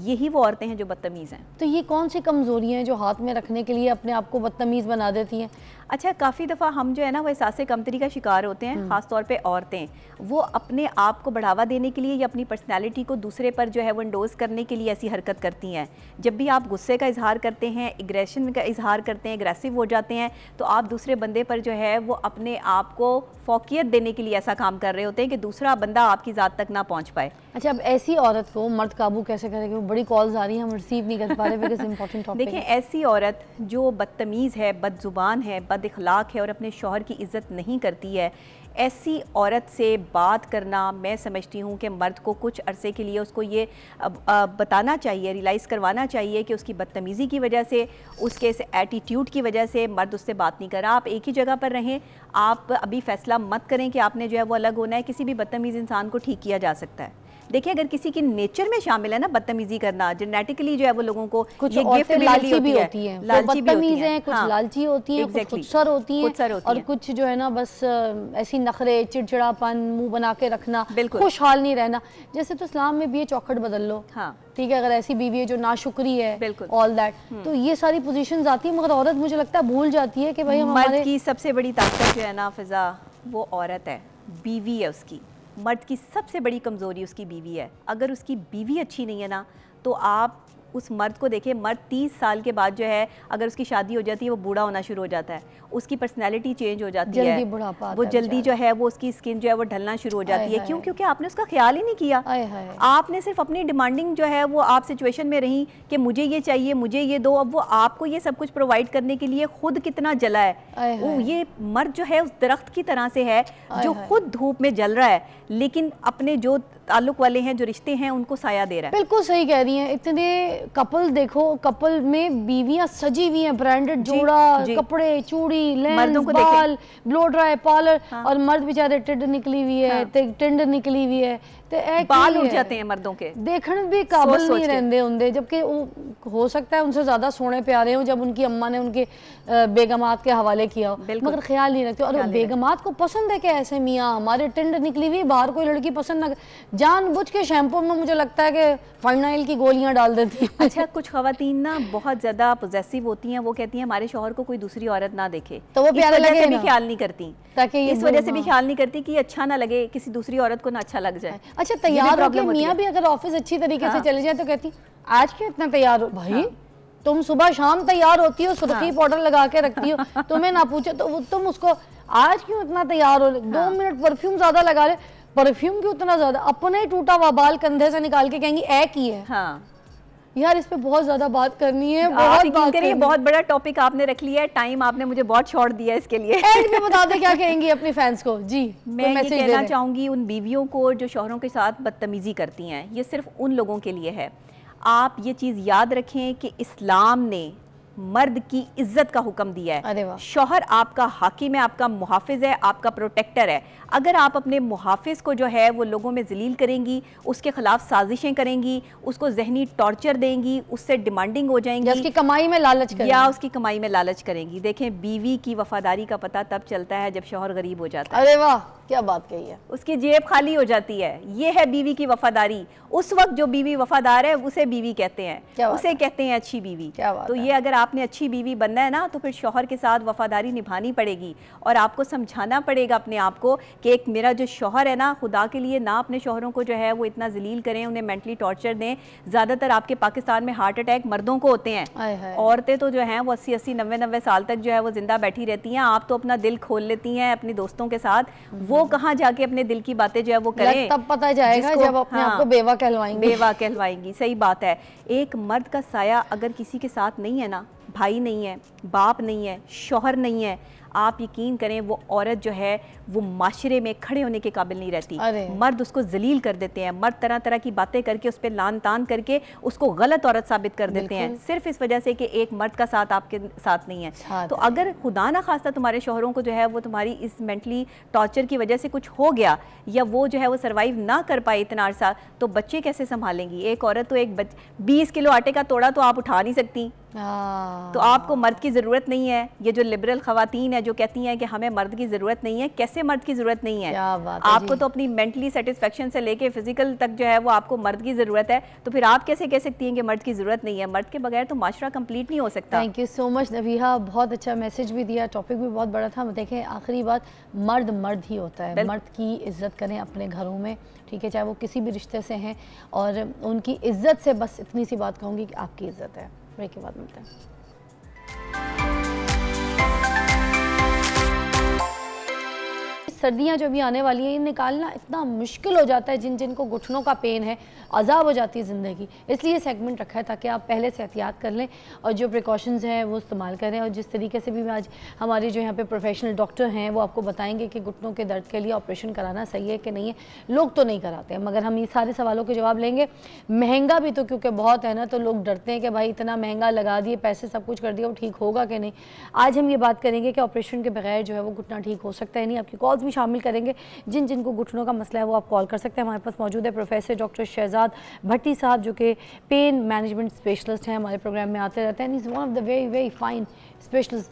यही वो औरतें हैं जो बदतमीज़ हैं। तो ये कौन सी कमजोरियां हैं जो हाथ में रखने के लिए अपने आप को बदतमीज़ बना देती हैं? अच्छा, काफ़ी दफ़ा हम जो है ना वो एहसास कमतरी का शिकार होते हैं, ख़ासतौर पे औरतें। वो अपने आप को बढ़ावा देने के लिए या अपनी पर्सनैलिटी को दूसरे पर जो है वो इंडोज करने के लिए ऐसी हरकत करती हैं। जब भी आप गुस्से का इजहार करते हैं, एग्रेशन का इजहार करते हैं, एग्रेसिव हो जाते हैं, तो आप दूसरे बंदे पर जो है वो अपने आप को फोकियत देने के लिए ऐसा काम कर रहे होते हैं कि दूसरा बंदा आपकी ज़ात तक ना पहुँच पाए। अच्छा, अब ऐसी औरत को मर्द काबू कैसे करेंगे? बड़ी कॉल्स आ रही हैं, हम रिसीव नहीं कर पा रहे बिकॉज़ इंपॉर्टेंट टॉपिक। देखिए, ऐसी औरत जो बदतमीज़ है, बदजुबान है, बद इखलाक है और अपने शौहर की इज़्ज़त नहीं करती है, ऐसी औरत से बात करना मैं समझती हूँ कि मर्द को कुछ अरसे के लिए उसको ये बताना चाहिए, रियलाइज़ करवाना चाहिए कि उसकी बदतमीज़ी की वजह से, उसके इस एटीट्यूड की वजह से मर्द उससे बात नहीं कर रहा। आप एक ही जगह पर रहें, आप अभी फ़ैसला मत करें कि आपने जो है वो अलग होना है। किसी भी बदतमीज़ इंसान को ठीक किया जा सकता है। देखिए, अगर किसी की नेचर में शामिल है ना बदतमीजी करना, जेनेटिकली जो है वो लोगों को कुछ ये गिफ्ट लालची भी होती है, लालची भी होती है, कुछ लालची होती है, कुछ खुदसर होती है और कुछ जो है ना बस ऐसी नखरे, चिड़चिड़ापन, मुंह बना के रखना, खुशहाल नहीं रहना। जैसे तो इस्लाम में भी ये चौखट बदल लो, ठीक है, अगर ऐसी बीवी है जो नाशुक्री है, ऑल दैट, तो ये सारी पोजीशंस आती है। मगर औरत मुझे लगता है भूल जाती है कि भाई मर्द की सबसे बड़ी ताकत जो है ना फिजा, वो औरत है, बीवी है उसकी। मर्द की सबसे बड़ी कमज़ोरी उसकी बीवी है। अगर उसकी बीवी अच्छी नहीं है ना, तो आप उस मर्द को देखें, मर्द 30 साल के बाद जो है अगर उसकी शादी हो जाती है वो बूढ़ा होना शुरू हो जाता है, उसकी पर्सनैलिटी चेंज हो जाती है, वो जल्दी जो है वो उसकी स्किन जो है वो ढलना शुरू हो जाती है। क्यों? क्योंकि आपने उसका ख्याल ही नहीं किया। आपने सिर्फ अपनी डिमांडिंग जो है वो आप सिचुएशन में रही कि मुझे ये चाहिए, मुझे ये दो। अब वो आपको ये सब कुछ प्रोवाइड करने के लिए खुद कितना जला है। वो ये मर्द जो है उस दरख्त की तरह से है जो खुद धूप में जल रहा है, लेकिन अपने जो ताल्लुक वाले हैं, जो रिश्ते हैं, उनको साया दे रहा है। बिल्कुल सही कह रही हैं। इतने कपल देखो, कपल में बीवियां सजी हुई हैं, ब्रांडेड जोड़ा, कपड़े, चूड़ी, लेंस, बाल, ब्लो ड्राई, पार्लर, और मर्द बेचारे टिंड निकली हुई है, टिंड निकली हुई है, बाल उड़ जाते हैं मर्दों के, देखने भी काबिल नहीं रहते होंगे, जबकि हो सकता है उनसे ज्यादा सोने प्यारे हो जब उनकी अम्मा ने उनके बेगमात के हवाले किया हो, मगर ख्याल नहीं रखते। और बेगमात को पसंद है कि ऐसे मियाँ हमारे टिंड निकली हुई, बाहर कोई लड़की पसंद ना, जानबूझ के शैम्पू में मुझे लगता है कि फाइनाइल की गोलियां डाल देती है। अच्छा, कुछ खवातीन ना बहुत ज्यादा पोजेसिव होती हैं, वो कहती हैं हमारे शौहर को कोई दूसरी औरत ना देखे, तो वो प्यारा लगे भी ख्याल नहीं करती, ताकि इस वजह से भी ख्याल नहीं करती कि अच्छा ना लगे, किसी दूसरी औरत को ना अच्छा लग जाए। अच्छा, तैयार होकर मियाँ भी अगर ऑफिस अच्छी तरीके से चले जाए तो कहती आज क्यों इतना तैयार हो भाई, तुम सुबह शाम तैयार होती हो, सुर्खी पाउडर लगा के रखती हो, तुम्हें ना पूछो तो तुम उसको आज क्यों इतना तैयार हो, 2 मिनट परफ्यूम ज्यादा लगा ले, परफ्यूम क्यों इतना ज्यादा, अपने टूटा हुआ बाल कंधे से निकाल के कहेंगे एक ही है। हाँ यार इस पे बहुत ज्यादा बात करनी है, बहुत बात करिए, बहुत बड़ा टॉपिक आपने रख लिया है, टाइम आपने मुझे बहुत शॉर्ट दिया है इसके लिए। एंड में बता दे क्या कहेंगी अपनी फैंस को। जी मैं ये कहना चाहूंगी उन बीवियों को जो शौहरों के साथ बदतमीजी करती हैं, ये सिर्फ उन लोगों के लिए है। आप ये चीज़ याद रखें कि इस्लाम ने मर्द की इज्जत का हुक्म दिया है। अरे वाह। शौहर आपका हाकिम है, आपका मुहाफिज है, आपका प्रोटेक्टर है। अगर आप अपने मुहाफिज को जो है वो लोगों में जलील करेंगी, उसके खिलाफ साजिशें करेंगी, उसको जहनी टॉर्चर देंगी, उससे डिमांडिंग हो जाएंगी, उसकी कमाई में लालच करेंगी, या उसकी कमाई में लालच करेंगी। देखें, बीवी की वफादारी का पता तब चलता है जब शौहर गरीब हो जाता है। अरे वाह, क्या बात कही है, उसकी जेब खाली हो जाती है। ये है बीवी की वफादारी। उस वक्त जो बीवी वफादार है उसे बीवी कहते हैं, उसे कहते हैं अच्छी बीवी। तो ये अगर आपने अच्छी बीवी बनना है ना, तो फिर शौहर के साथ वफादारी निभानी पड़ेगी और आपको समझाना पड़ेगा अपने आप को कि एक मेरा जो शौहर है ना, खुदा के लिए ना अपने शौहरों को जो है वो इतना जलील करें, उन्हें मेंटली टॉर्चर दें। ज़्यादातर आपके पाकिस्तान में हार्ट अटैक मर्दों को होते हैं, औरतें तो जो हैं वो 80-80, 90-90 साल तक जो है वो जिंदा बैठी रहती हैं। आप तो अपना दिल खोल लेती हैं अपनी दोस्तों के साथ, वो कहाँ जाके अपने दिल की बातें जो है वो करें, तब पता जाएगा जब अपने आप को बेवा कहलवाएंगी। बेवा कहलवाएंगी, सही बात है। एक मर्द का साया अगर किसी के साथ नहीं है ना, भाई नहीं है, बाप नहीं है, शौहर नहीं है, आप यकीन करें वो औरत जो है वो माशरे में खड़े होने के काबिल नहीं रहती। मर्द उसको जलील कर देते हैं, मर्द तरह तरह की बातें करके उस पर लान तान करके उसको गलत औरत साबित कर देते हैं, सिर्फ इस वजह से कि एक मर्द का साथ आपके साथ नहीं है। तो अगर खुदा ना खास्ता तुम्हारे शौहरों को जो है वो तुम्हारी इस मेंटली टॉर्चर की वजह से कुछ हो गया, या वो जो है वो सर्वाइव ना कर पाए इतना अरसा, तो बच्चे कैसे संभालेंगी? एक औरत तो 20 किलो आटे का तोड़ा तो आप उठा नहीं सकती। तो आपको मर्द की ज़रूरत नहीं है। ये जो लिबरल खवातीन है जो कहती हैं कि हमें मर्द की ज़रूरत नहीं है, कैसे मर्द की ज़रूरत नहीं है? आपको तो अपनी मेंटली सेटिस्फेक्शन से लेके फिजिकल तक जो है वो आपको मर्द की ज़रूरत है, तो फिर आप कैसे कह सकती हैं कि मर्द की ज़रूरत नहीं है? मर्द के बगैर तो माशरा कंप्लीट नहीं हो सकता। Thank you so much Nabiha, बहुत अच्छा मैसेज भी दिया, टॉपिक भी बहुत बड़ा था। देखें, आखिरी बात, मर्द मर्द ही होता है, मर्द की इज्जत करें अपने घरों में, ठीक है, चाहे वो किसी भी रिश्ते से हैं, और उनकी इज्जत से बस इतनी सी बात कहूँगी कि आपकी इज्जत है। ब्रेक के बाद मिलते हैं। सर्दियाँ जो भी आने वाली हैं, ये निकालना इतना मुश्किल हो जाता है जिन जिन को घुटनों का पेन है, अजाब हो जाती है ज़िंदगी। इसलिए सेगमेंट रखा है ताकि आप पहले से एहतियात कर लें और जो प्रिकॉशंस हैं वो इस्तेमाल करें। और जिस तरीके से भी आज हमारे जो यहाँ पे प्रोफेशनल डॉक्टर हैं वो आपको बताएंगे कि घुटनों के दर्द के लिए ऑपरेशन कराना सही है कि नहीं है। लोग तो नहीं कराते हैं, मगर हम ये सारे सवालों के जवाब लेंगे। महंगा भी तो क्योंकि बहुत है ना, तो लोग डरते हैं कि भाई इतना महंगा लगा दिए, पैसे सब कुछ कर दिया, वो ठीक होगा कि नहीं। आज हम ये बात करेंगे कि ऑपरेशन के बगैर जो है वो घुटना ठीक हो सकता है नहीं। आपकी कॉल्स भी शामिल करेंगे, जिन जिनको घुटनों का मसला है वो आप कॉल कर सकते हैं। हमारे पास मौजूद है प्रोफेसर डॉक्टर शहजाद भट्टी साहब, जो कि पेन मैनेजमेंट स्पेशलिस्ट हैं, हमारे प्रोग्राम में आते रहते हैं। Is one of the very very fine specialist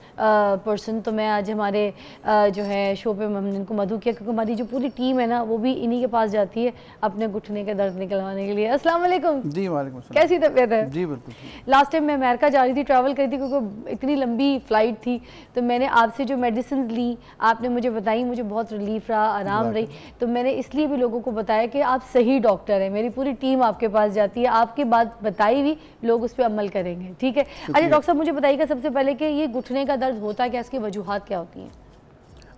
person. तो मैं आज हमारे जो है शो पे हमने इनको मधु किया, क्योंकि हमारी जो पूरी टीम है ना वो भी इन्हीं के पास जाती है अपने घुटने के दर्द निकलवाने के लिए। अस्सलाम वालेकुम। जी वालेकुम सलाम। कैसी तबीयत है? जी बिल्कुल। लास्ट टाइम मैं अमेरिका जा रही थी, ट्रैवल करी थी, क्योंकि इतनी लंबी फ़्लाइट थी, तो मैंने आपसे जो मेडिसिन ली आपने मुझे बताई, मुझे बहुत रिलीफ रहा, आराम रही। तो मैंने इसलिए भी लोगों को बताया कि आप सही डॉक्टर हैं, मेरी पूरी टीम आपके पास जाती है, आपकी बात बताई भी, लोग उस पर अमल करेंगे, ठीक है। अच्छा डॉक्टर साहब, मुझे बताइएगा सबसे पहले कि ये घुटने का दर्द होता क्या, इसकी वजूहात क्या होती हैं?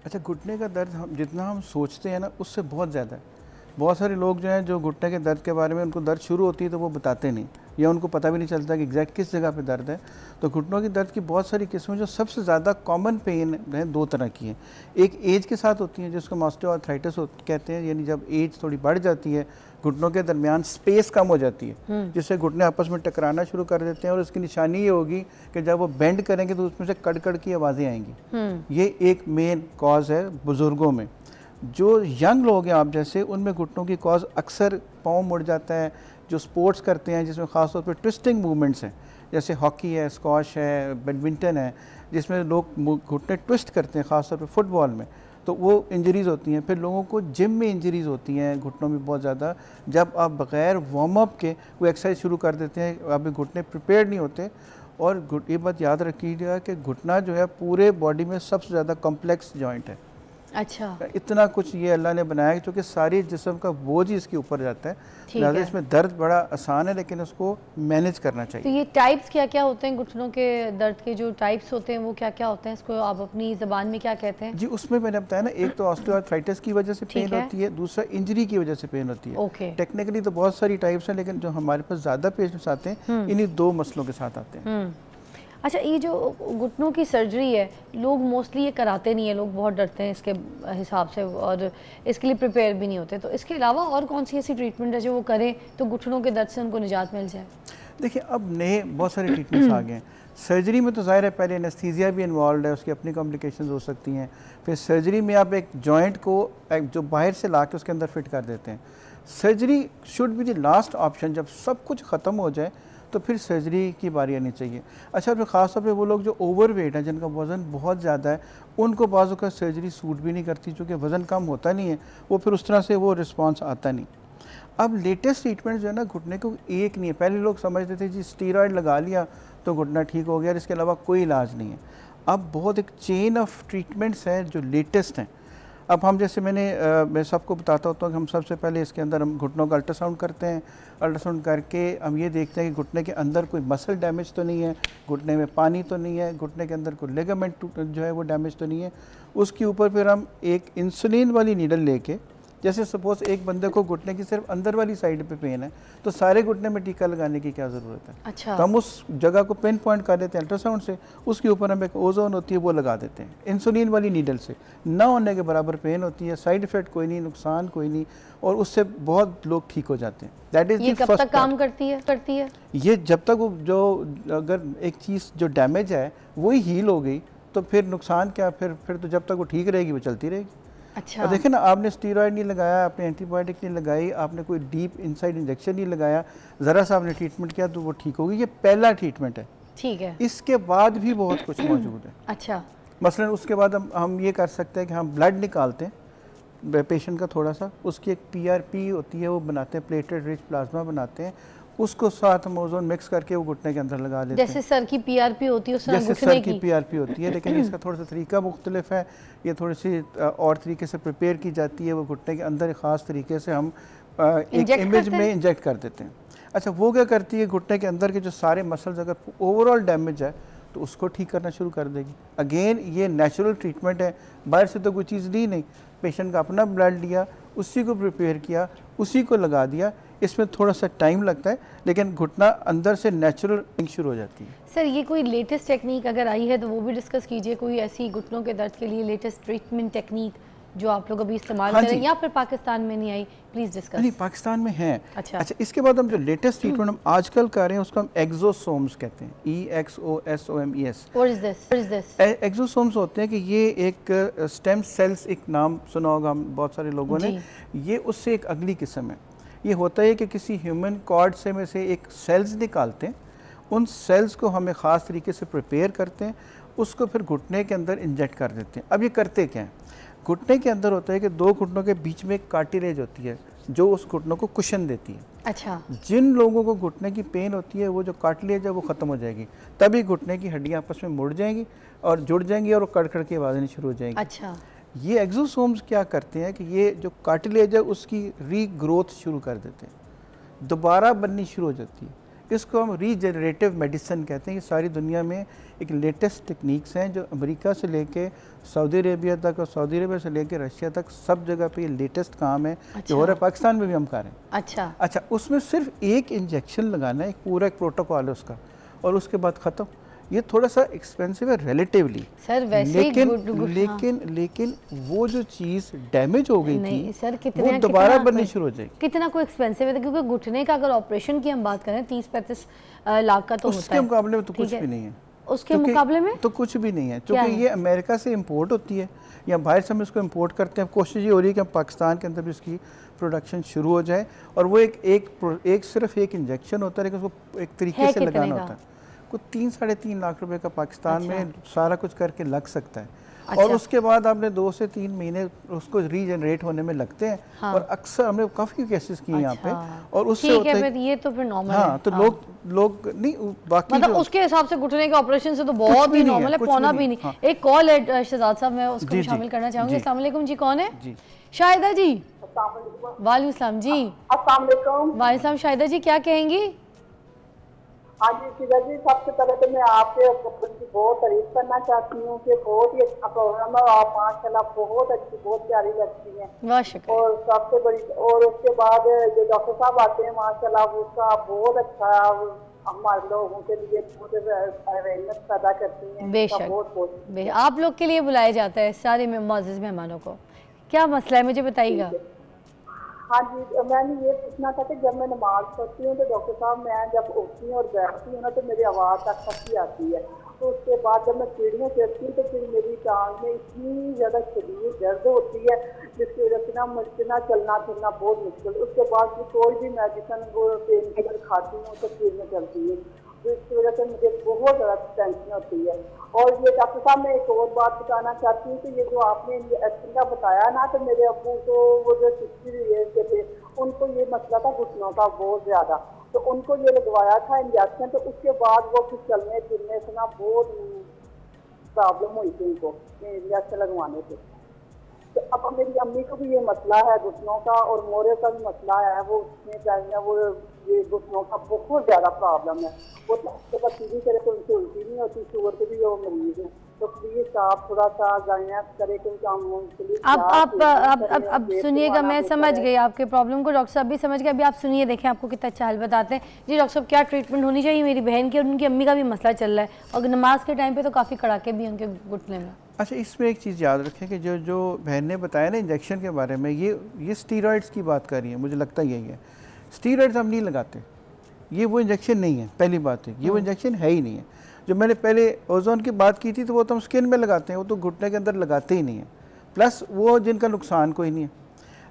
अच्छा, घुटने का दर्द जितना हम सोचते हैं ना उससे बहुत ज़्यादा है। बहुत सारे लोग जो हैं जो घुटने के दर्द के बारे में उनको दर्द शुरू होती है तो वो बताते नहीं, या उनको पता भी नहीं चलता कि एग्जैक्ट किस जगह पे दर्द है। तो घुटनों की दर्द की बहुत सारी किस्में, जो सबसे ज़्यादा कॉमन पेन है 2 तरह की हैं। एक एज के साथ होती है जिसको ऑस्टियोआर्थराइटिस कहते हैं, यानी जब एज थोड़ी बढ़ जाती है, घुटनों के दरमियान स्पेस कम हो जाती है, जिससे घुटने आपस में टकराना शुरू कर देते हैं। और उसकी निशानी ये होगी कि जब वो बेंड करेंगे तो उसमें से कड़ की आवाज़ें आएंगी। ये एक मेन कॉज है बुज़ुर्गों में। जो यंग लोग हैं आप जैसे, उनमें घुटनों की कॉज अक्सर पाँव मुड़ जाता है, जो स्पोर्ट्स करते हैं जिसमें ख़ासतौर पर ट्विस्टिंग मूवमेंट्स हैं, जैसे हॉकी है, स्क्वॉश है, बैडमिंटन है, जिसमें लोग घुटने ट्विस्ट करते हैं, ख़ासतौर पर फुटबॉल में, तो वो इंजरीज़ होती हैं। फिर लोगों को जिम में इंजरीज़ होती हैं घुटनों में बहुत ज़्यादा, जब आप बग़ैर वार्म अप के वो एक्सरसाइज शुरू कर देते हैं, अभी घुटने प्रिपेयर नहीं होते। और ये बात याद रखिएगा कि घुटना जो है पूरे बॉडी में सबसे ज़्यादा कॉम्प्लेक्स जॉइंट है। अच्छा, इतना कुछ ये अल्लाह ने बनाया है क्योंकि सारी जिस्म का बोझ ही इसके ऊपर जाता है, लिहाजा इसमें दर्द बड़ा आसान है, लेकिन उसको मैनेज करना चाहिए। तो ये टाइप्स क्या क्या होते हैं घुटनों के दर्द के, जो टाइप्स होते हैं वो क्या क्या होते हैं, इसको आप अपनी ज़बान में क्या कहते हैं? जी, उसमें मैंने बताया ना, एक तो ऑस्टियोआर्थराइटिस की वजह से पेन होती है, दूसरा इंजरी की वजह से पेन होती है। ओके, टेक्निकली तो बहुत सारी टाइप्स हैं, लेकिन जो हमारे पास ज़्यादा पेशेंट्स आते हैं इन्हीं 2 मसलों के साथ आते हैं। अच्छा, ये जो घुटनों की सर्जरी है, लोग मोस्टली ये कराते नहीं है, लोग बहुत डरते हैं इसके हिसाब से और इसके लिए प्रिपेयर भी नहीं होते। तो इसके अलावा और कौन सी ऐसी ट्रीटमेंट है जो वो करें तो घुटनों के दर्द से उनको निजात मिल जाए? देखिए, अब नए बहुत सारे ट्रीटमेंट्स आ गए हैं। सर्जरी में तो ज़ाहिर है पहले एनेस्थीसिया भी इन्वॉल्व है, उसकी अपनी कॉम्प्लिकेशंस हो सकती हैं। फिर सर्जरी में आप एक जॉइंट को जो बाहर से ला के उसके अंदर फिट कर देते हैं। Surgery should be the last option. जब सब कुछ ख़त्म हो जाए तो फिर सर्जरी की बारी आनी चाहिए। अच्छा, फिर ख़ास तौर पे वो लोग जो ओवर वेट हैं, जिनका वज़न बहुत ज़्यादा है, उनको बाज़ औक़ात सर्जरी सूट भी नहीं करती, क्योंकि वज़न कम होता नहीं है, वो फिर उस तरह से वो रिस्पॉन्स आता नहीं। अब लेटेस्ट ट्रीटमेंट जो है ना घुटने को एक नहीं है। पहले लोग समझते थे जी स्टीरॉयड लगा लिया तो घुटना ठीक हो गया, इसके अलावा कोई इलाज नहीं है। अब बहुत एक चेन ऑफ ट्रीटमेंट्स हैं जो लेटेस्ट हैं। अब हम जैसे मैं सबको बताता होता हूँ कि हम सबसे पहले इसके अंदर हम घुटनों का अल्ट्रासाउंड करते हैं। अल्ट्रासाउंड करके हम ये देखते हैं कि घुटने के अंदर कोई मसल डैमेज तो नहीं है, घुटने में पानी तो नहीं है, घुटने के अंदर कोई लिगामेंट जो है वो डैमेज तो नहीं है। उसके ऊपर फिर हम एक इंसुलिन वाली नीडल लेके, जैसे सपोज एक बंदे को घुटने की सिर्फ अंदर वाली साइड पे पेन है, तो सारे घुटने में टीका लगाने की क्या ज़रूरत है? अच्छा, तो हम उस जगह को पिन पॉइंट कर देते हैं अल्ट्रासाउंड से, उसके ऊपर हम एक ओजोन होती है वो लगा देते हैं इंसुलिन वाली नीडल से। ना होने के बराबर पेन होती है, साइड इफेक्ट कोई नहीं, नुकसान कोई नहीं, और उससे बहुत लोग ठीक हो जाते हैं। दैट इज ये कब तक काम करती है? ये जब तक वो जो अगर एक चीज़ जो डैमेज है वही हील हो गई तो फिर नुकसान क्या, फिर तो जब तक वो ठीक रहेगी वो चलती रहेगी। अच्छा, और देखें ना, आपने स्टीरॉयड नहीं लगाया, आपने एंटीबायोटिक नहीं लगाई, आपने कोई डीप इनसाइड इंजेक्शन नहीं लगाया, ज़रा सा आपने ट्रीटमेंट किया तो वो ठीक होगी। ये पहला ट्रीटमेंट है, ठीक है। इसके बाद भी बहुत कुछ मौजूद है। अच्छा, मसलन उसके बाद हम ये कर सकते हैं कि हम ब्लड निकालते हैं पेशेंट का थोड़ा सा, उसकी एक PRP होती है वो बनाते हैं, प्लेटेड रिच प्लाज्मा बनाते हैं, उसको साथ हम ओजोन मिक्स करके वो घुटने के अंदर लगा देते हैं। जैसे सर की PRP होती है उस तरह जैसे घुटने सर की PRP होती है, लेकिन इसका थोड़ा सा तरीका मुख्तलिफ है। ये थोड़ी सी और तरीके से प्रिपेयर की जाती है। वो घुटने के अंदर ख़ास तरीके से हम एक इमेज में इंजेक्ट कर देते हैं। अच्छा, वो क्या करती है, घुटने के अंदर के जो सारे मसल्स अगर ओवरऑल डैमेज है तो उसको ठीक करना शुरू कर देगी। अगेन ये नेचुरल ट्रीटमेंट है, बाहर से तो कोई चीज़ दी नहीं, पेशेंट का अपना ब्लड लिया, उसी को प्रिपेयर किया, उसी को लगा दिया। इसमें थोड़ा सा टाइम लगता है, लेकिन घुटना अंदर से नेचुरल शुरू हो जाती है। सर, ये कोई लेटेस्ट टेक्निक अगर आई है तो वो भी डिस्कस कीजिए, कोई ऐसी घुटनों के दर्द के लिए लेटेस्ट ट्रीटमेंट टेक्निक जो आप लोग अभी इस्तेमाल करें, या फिर पाकिस्तान में नहीं आई, प्लीज़ डिस्कस। नहीं, पाकिस्तान में है। अच्छा, इसके बाद हम जो लेटेस्ट ट्रीटमेंट हम आजकल कर रहे हैं उसको हम एक्सोसोम्स कहते हैं, EXOSOMES। What is this? Exosomes होते हैं कि ये एक स्टेम सेल्स, एक नाम सुना होगा हम बहुत सारे लोगों ने, ये उससे एक अगली किस्म है। ये होता है कि किसी ह्यूमन कॉर्ड से में से एक सेल्स निकालते हैं, उन सेल्स को हमें ख़ास तरीके से प्रिपेयर करते हैं, उसको फिर घुटने के अंदर इंजेक्ट कर देते हैं। अब ये करते क्या हैं, घुटने के अंदर होता है कि 2 घुटनों के बीच में एक कार्टिलेज होती है जो उस घुटनों को कुशन देती है। अच्छा, जिन लोगों को घुटने की पेन होती है वो जो कार्टिलेज है वो ख़त्म हो जाएगी, तभी घुटने की हड्डियाँ आपस में मुड़ जाएंगी और जुड़ जाएंगी और कड़कड़ की आवाज़ें शुरू हो जाएंगी। अच्छा, ये एक्सोसोम्स क्या करते हैं कि ये जो कार्टिलेज है उसकी रीग्रोथ शुरू कर देते हैं, दोबारा बननी शुरू हो जाती है। इसको हम रीजनरेटिव मेडिसिन कहते हैं। ये सारी दुनिया में एक लेटेस्ट टेक्निक्स हैं जो अमेरिका से लेके सऊदी अरेबिया तक और सऊदी अरेबिया से लेके रशिया तक सब जगह पे ये लेटेस्ट काम है। अच्छा, जो हो रहा है पाकिस्तान में भी हम कर रहे हैं। अच्छा, उसमें सिर्फ एक इंजेक्शन लगाना है, एक पूरा एक प्रोटोकॉल है उसका, और उसके बाद ख़त्म। ये थोड़ा सा एक्सपेंसिव है रिलेटिवली सर, वैसे लेकिन वो जो चीज़ डैमेज हो गई थी सर, वो दोबारा बननी शुरू हो जाएगी। कितना कोई एक्सपेंसिव है, क्योंकि घुटने का अगर ऑपरेशन की हम बात करें 30-35 लाख का तो होता है। उसके मुकाबले में तो कुछ भी नहीं है। उसके मुकाबले में तो कुछ भी नहीं है, क्योंकि ये अमेरिका से इंपोर्ट होती है या बाहर से हम इसको इंपोर्ट करते हैं। कोशिश ये हो रही है कि हम पाकिस्तान के अंदर भी इसकी प्रोडक्शन शुरू हो जाए। और वो सिर्फ एक इंजेक्शन होता है, लेकिन उसको एक तरीके से लगाना होता है। कुछ 3-3.5 लाख रुपए का पाकिस्तान में सारा कुछ करके लग सकता है। अच्छा। और उसके बाद आपने 2 से 3 महीने उसको रीजनरेट होने में लगते हैं। हाँ। और अक्सर हमने काफ़ी केसेस किए यहाँ पे, और उससे ठीक होता है, है फिर ये तो फिर नॉर्मल हाँ, है। तो लोग नहीं, बाकी मतलब जो उसके हिसाब से घुटने के ऑपरेशन से तो बहुत ही नॉर्मल है, कुछ पौना भी भी नहीं। नहीं। हाँ। एक कॉल है शहजाद साहब, मैं उसको भी जी, शामिल करना चाहूंगी। जी। अस्सलाम वालेकुम जी, कौन है? जी, शाहिदा जी। वालेकुम सलाम जी। अस्सलाम वालेकुम। वालेकुम सलाम। शाहिदा जी क्या कहेंगी? हाँ जी फिजा जी, सबसे पहले तो मैं आपके प्रोग्राम की बहुत तारीफ करना चाहती हूँ कि बहुत ही अच्छा प्रोग्राम है, आप माशाल्लाह बहुत अच्छी, बहुत प्यारी लगती हैं। बहुत शुक्रिया। और सबसे बड़ी, और उसके बाद जो डॉक्टर साहब आते हैं माशाल्लाह, उसका बहुत अच्छा हमारे लोगों के लिए बहुत अवेयरनेस पैदा करती हैं। बेशक, बहुत बहुत आप लोग के लिए बुलाया जाता है सारे मुअज़्ज़िज़ मेहमानों को। क्या मसला है मुझे बताइएगा। हाँ जी, मैंने ये पूछना था कि जब मैं नमाज पढ़ती हूँ तो डॉक्टर साहब, मैं जब उठती हूँ और बैठती हूँ ना तो मेरी आवाज़ तक फंसी आती है। तो उसके बाद जब मैं सीढ़ियाँ चढ़ती हूँ तो फिर मेरी टांग में इतनी ज़्यादा शदीद दर्द होती है, जिसकी वजह से ना मुझसे ना चलना फिरना बहुत मुश्किल। उसके बाद फिर कोई भी मेडिसिन वो पेन किलर खाती हूँ तो फिर में चलती है, तो इसकी वजह से मुझे बहुत ज़्यादा टेंशन होती है। और ये डॉक्टर साहब, मैं एक और बात बताना चाहती हूँ कि ये जो आपने एक्शन का बताया ना, तो मेरे अब्बू को वो जो 60 ईयर्स के थे, उनको ये मसला था घुटनों का बहुत ज़्यादा, तो उनको ये लगवाया था इंजेक्शन। तो उसके बाद वो फिर चलने फिरने से ना बहुत प्रॉब्लम हुई थी उनको इंजेक्शन लगवाने से। तो अब मेरी अम्मी को भी ये मसला है घुटनों का, और मोरे का भी मसला है, वो उसमें चाहिए वो ये घुटनों का बहुत ज़्यादा प्रॉब्लम है। वो तो सीधी तरह से उनसे उल्टी नहीं होती, शुगर के भी वो मरीज है। तो प्लीज आप थोड़ा सा गाइडेंस करें कि अब सुनिएगा, मैं समझ गई आपके प्रॉब्लम को, डॉक्टर साहब भी समझ गए। अभी आप सुनिए, देखें आपको कितना अच्छा हल बताते हैं। जी डॉक्टर साहब, क्या ट्रीटमेंट होनी चाहिए? मेरी बहन की और उनकी अम्मी का भी मसला चल रहा है, और नमाज के टाइम पे तो काफ़ी कड़ाके भी उनके घुटने में। अच्छा, इसमें एक चीज़ याद रखें कि जो बहन ने बताया ना इंजेक्शन के बारे में, ये स्टीरॉइड्स की बात कर रही है, मुझे लगता यही है। स्टीरॉइड्स हम नहीं लगाते, ये वो इंजेक्शन नहीं है, पहली बात है, ये वो इंजेक्शन है ही नहीं है। जो मैंने पहले ओजोन की बात की थी, तो वो तो हम स्किन में लगाते हैं, वो तो घुटने के अंदर लगाते ही नहीं है, प्लस वो जिनका नुकसान कोई नहीं है।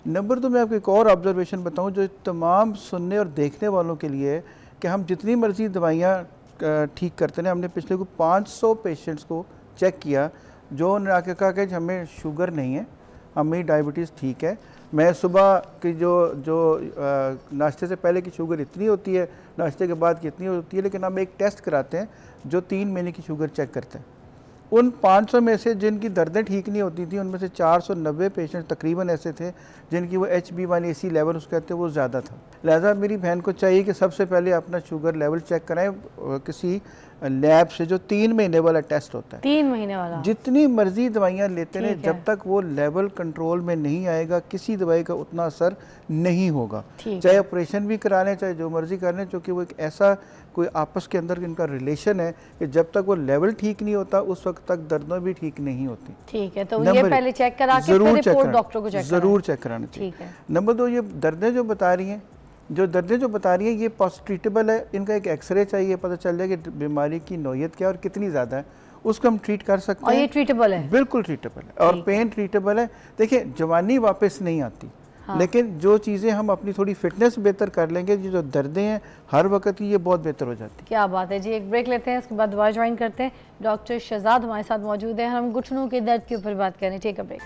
नंबर 2 मैं आपको एक और ऑब्जर्वेशन बताऊं जो तमाम सुनने और देखने वालों के लिए है कि हम जितनी मर्जी दवाइयाँ ठीक करते हैं, हमने पिछले को 500 पेशेंट्स को चेक किया जो उन्होंने आके कहा कि हमें शुगर नहीं है, हमें डायबिटीज़ ठीक है। मैं सुबह की जो नाश्ते से पहले की शुगर इतनी होती है, नाश्ते के बाद की इतनी होती है, लेकिन हम एक टेस्ट कराते हैं जो 3 महीने की शुगर चेक करते हैं। उन 500 में से जिनकी दर्दें ठीक नहीं होती थी, उनमें से 490 पेशेंट तकरीबन ऐसे थे जिनकी वो HbA1c लेवल उसके कहते हैं वो ज़्यादा था। लिहाजा मेरी बहन को चाहिए कि सबसे पहले अपना शुगर लेवल चेक कराएं किसी लैब से, जो 3 महीने वाला टेस्ट होता है। 3 महीने वाला? जितनी जितनी मर्जी दवाइयाँ लेते रहे, जब तक वो लेवल कंट्रोल में नहीं आएगा, किसी दवाई का उतना असर नहीं होगा। चाहे ऑपरेशन भी करा लें, चाहे जो मर्जी कर लें, क्योंकि वो एक ऐसा कोई आपस के अंदर इनका रिलेशन है कि जब तक वो लेवल ठीक नहीं होता, उस वक्त तक दर्दें भी ठीक नहीं होती। ठीक है, तो ये पहले चेक करा के फिर रिपोर्ट डॉक्टर को जरूर चेक करानी चाहिए। नंबर 2, ये दर्दें जो बता रही हैं, ये ट्रीटेबल है। इनका एक एक्सरे चाहिए, पता चल जाए कि बीमारी की नौयत क्या और कितनी ज़्यादा है, उसको हम ट्रीट कर सकते हैं। और ये ट्रीटेबल है? बिल्कुल ट्रीटेबल है, और पेन ट्रीटेबल है। देखिए, जवानी वापस नहीं आती, हाँ। लेकिन जो चीज़ें हम अपनी थोड़ी फिटनेस बेहतर कर लेंगे, जो दर्दें हैं हर वक्त ये बहुत बेहतर हो जाती है। क्या बात है जी। एक ब्रेक लेते हैं, उसके बाद दोबारा ज्वाइन करते हैं। डॉक्टर शहजाद हमारे साथ मौजूद है, हम घुटनों के दर्द के ऊपर बात करें। Take a break.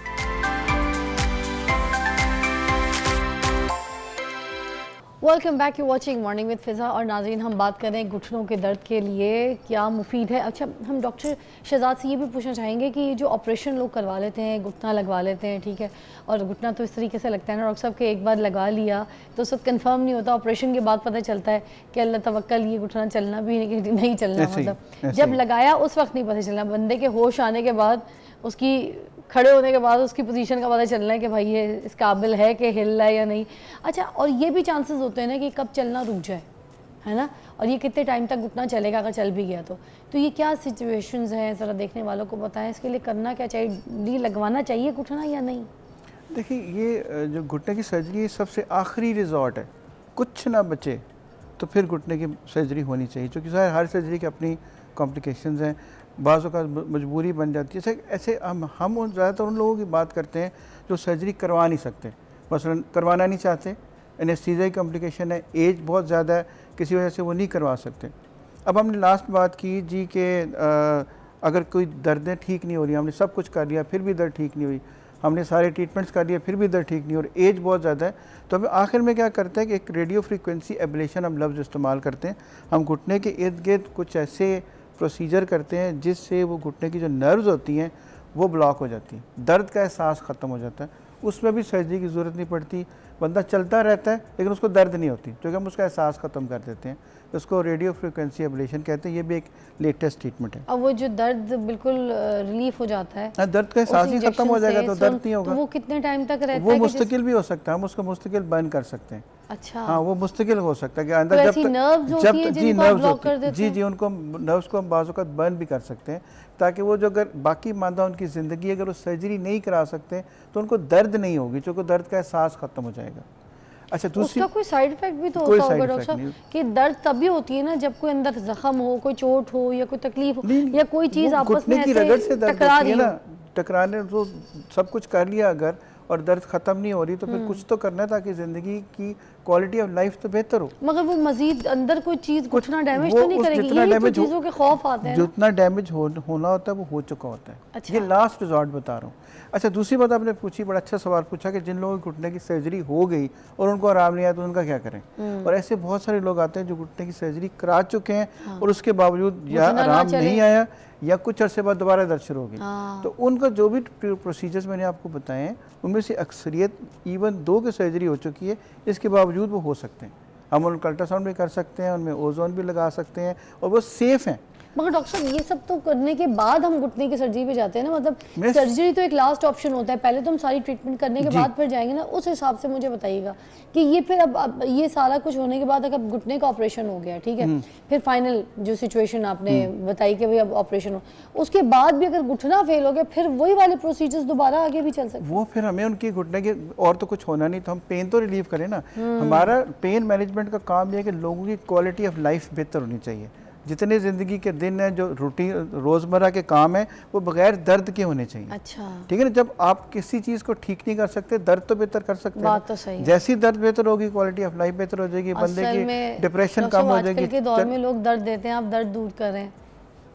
Welcome back, you watching morning with Fiza. और नाज़रीन, हम बात कर रहे हैं घुटनों के दर्द के लिए क्या मुफीद है। अच्छा, हम डॉक्टर शहजाद से ये भी पूछना चाहेंगे कि जो ऑपरेशन लोग करवा लेते हैं, घुटना लगवा लेते हैं, ठीक है, और घुटना तो इस तरीके से लगता है ना डॉक्टर साहब कि एक बार लगा लिया तो उस वक्त कन्फर्म नहीं होता, ऑपरेशन के बाद पता चलता है कि अल्लाह तवक्कल ये घुटना चलना भी नहीं चलना, मतलब जब लगाया उस वक्त नहीं पता चलना, बंदे के होश आने के बाद, उसकी खड़े होने के बाद उसकी पोजीशन का पता चलना है कि भाई ये इस काबिल है कि हिल रहा है या नहीं। अच्छा, और ये भी चांसेस होते हैं ना कि कब चलना रुक जाए, है ना, और ये कितने टाइम तक घुटना चलेगा अगर चल भी गया तो ये क्या सिचुएशंस हैं, ज़रा देखने वालों को बताएं। इसके लिए करना क्या चाहिए, लगवाना चाहिए घुटना या नहीं? देखिए, ये जो घुटने की सर्जरी सबसे आखिरी रिजॉर्ट है, कुछ ना बचे तो फिर घुटने की सर्जरी होनी चाहिए, क्योंकि हर सर्जरी की अपनी कॉम्प्लिकेशंस हैं, बाज़ों का मजबूरी बन जाती है। ऐसे हम ज़्यादातर उन लोगों की बात करते हैं जो सर्जरी करवा नहीं सकते, मसलन करवाना नहीं चाहते, एनेस्थीसिया की कॉम्प्लिकेशन है, एज बहुत ज़्यादा है, किसी वजह से वो नहीं करवा सकते। अब हमने लास्ट बात की जी कि अगर कोई दर्दें ठीक नहीं हो रही, हमने सब कुछ कर लिया फिर भी दर्द ठीक नहीं हुई, हमने सारे ट्रीटमेंट्स कर लिए फिर भी दर्द ठीक नहीं हो रही, एज बहुत ज़्यादा है, तो हमें आखिर में क्या करते हैं कि एक रेडियो फ्रीक्वेंसी एब्लेशन हम लफ्ज़ इस्तेमाल करते हैं। हम घुटने के इर्द गिर्द कुछ ऐसे प्रोसीजर करते हैं जिससे वो घुटने की जो नर्व्स होती हैं वो ब्लॉक हो जाती हैं, दर्द का एहसास ख़त्म हो जाता है, उसमें भी सर्जरी की ज़रूरत नहीं पड़ती, बंदा चलता रहता है लेकिन उसको दर्द नहीं होती, क्योंकि हम उसका एहसास ख़त्म कर देते हैं। उसको रेडियो फ्रीक्वेंसी एब्लेशन कहते हैं, ये भी एक लेटेस्ट ट्रीटमेंट है। अब वो जो दर्द बिल्कुल रिलीफ हो जाता है, दर्द का एहसास ही खत्म हो जाएगा तो दर्द नहीं होगा। तो वो कितने टाइम तक रहता है? वो मुस्तकिल भी हो सकता है, हम उसको मुस्तकिल बंद कर सकते हैं। अच्छा, हाँ, वो मुस्तकिल हो सकता है कि अंदर तो जब ऐसी नर्व्स होती हैं जी जिनको आप ब्लॉक कर देते जी हैं? जी उनको नर्व्स को हम बाज़ बर्न भी कर सकते हैं, ताकि वो जो अगर बाकी मानदा उनकी ज़िंदगी अगर वो सर्जरी नहीं करा सकते तो उनको दर्द नहीं होगी, क्योंकि दर्द का एहसास ख़त्म हो जाएगा। अच्छा, दूसरी उसका कोई साइड इफेक्ट भी तो होता होगा डॉक्टर साहब कि दर्द तभी होती है ना जब कोई अंदर जख्म हो, कोई चोट हो या कोई तकलीफ हो या कोई चीज़ आपस में ऐसे टकरा रही हो। टकराने तो सब कुछ कर लिया अगर और दर्द ख़त्म नहीं हो रही तो फिर कुछ तो करना है ताकि ज़िंदगी की क्वालिटी ऑफ लाइफ तो बेहतर हो। मगर वो मजीद अंदर कोई चीज़ घुटना डैमेज तो नहीं करेगी? यही तो चीज़ों के खौफ आते हैं। जितना डैमेज होना होता है वो हो चुका होता है। अच्छा। ये लास्ट रिजॉर्ट बता रहा हूँ। अच्छा, दूसरी बात आपने पूछी, बड़ा अच्छा सवाल पूछा कि जिन लोगों के घुटने की सर्जरी हो गई और उनको आराम नहीं आया तो उनका क्या करें। और ऐसे बहुत सारे लोग आते हैं जो घुटने की सर्जरी करा चुके हैं और उसके बावजूद या आराम नहीं आया या कुछ अरसे बाद दोबारा दर्द शुरू हो गई। तो उनका जो भी प्रोसीजर्स मैंने आपको बताए हैं उनमें से अक्सरियत इवन 2 की सर्जरी हो चुकी है, इसके बावजूद वो हो सकते हैं। हम उनका अल्ट्रासाउंड भी कर सकते हैं, उनमें ओजोन भी लगा सकते हैं और वो सेफ़ हैं। मगर डॉक्टर साहब ये सब तो करने के बाद हम घुटने की सर्जरी पे जाते हैं ना, मतलब सर्जरी तो एक लास्ट ऑप्शन होता है, पहले तो हम सारी ट्रीटमेंट करने के बाद फिर जाएंगे ना। उस हिसाब से मुझे बताइएगा कि ये फिर अब ये सारा कुछ होने के बाद अगर घुटने का ऑपरेशन हो गया, ठीक है, फिर फाइनल जो सिचुएशन आपने बताई कि भाई अब ऑपरेशन हो, उसके बाद भी अगर घुटना फेल हो गया फिर वही वाले प्रोसीजर्स दोबारा आगे भी चल सकते हैं? वो फिर हमें उनकी घुटने के और तो कुछ होना नहीं, तो हम पेन तो रिलीव करें ना। हमारा पेन मैनेजमेंट का काम यह है कि लोगों की क्वालिटी ऑफ लाइफ बेहतर होनी चाहिए। जितने ज़िंदगी के दिन हैं, जो रूटीन रोज़मर्रा के काम हैं, वो बगैर दर्द के होने चाहिए। अच्छा, ठीक है ना। जब आप किसी चीज़ को ठीक नहीं कर सकते, दर्द तो बेहतर कर सकते हैं। बात तो सही है। जैसी दर्द बेहतर होगी क्वालिटी ऑफ लाइफ बेहतर हो जाएगी, बंदे की डिप्रेशन कम हो जाएगी। आजकल के दौर में लोग दर्द देते हैं, आप दर्द दूर कर रहे हैं,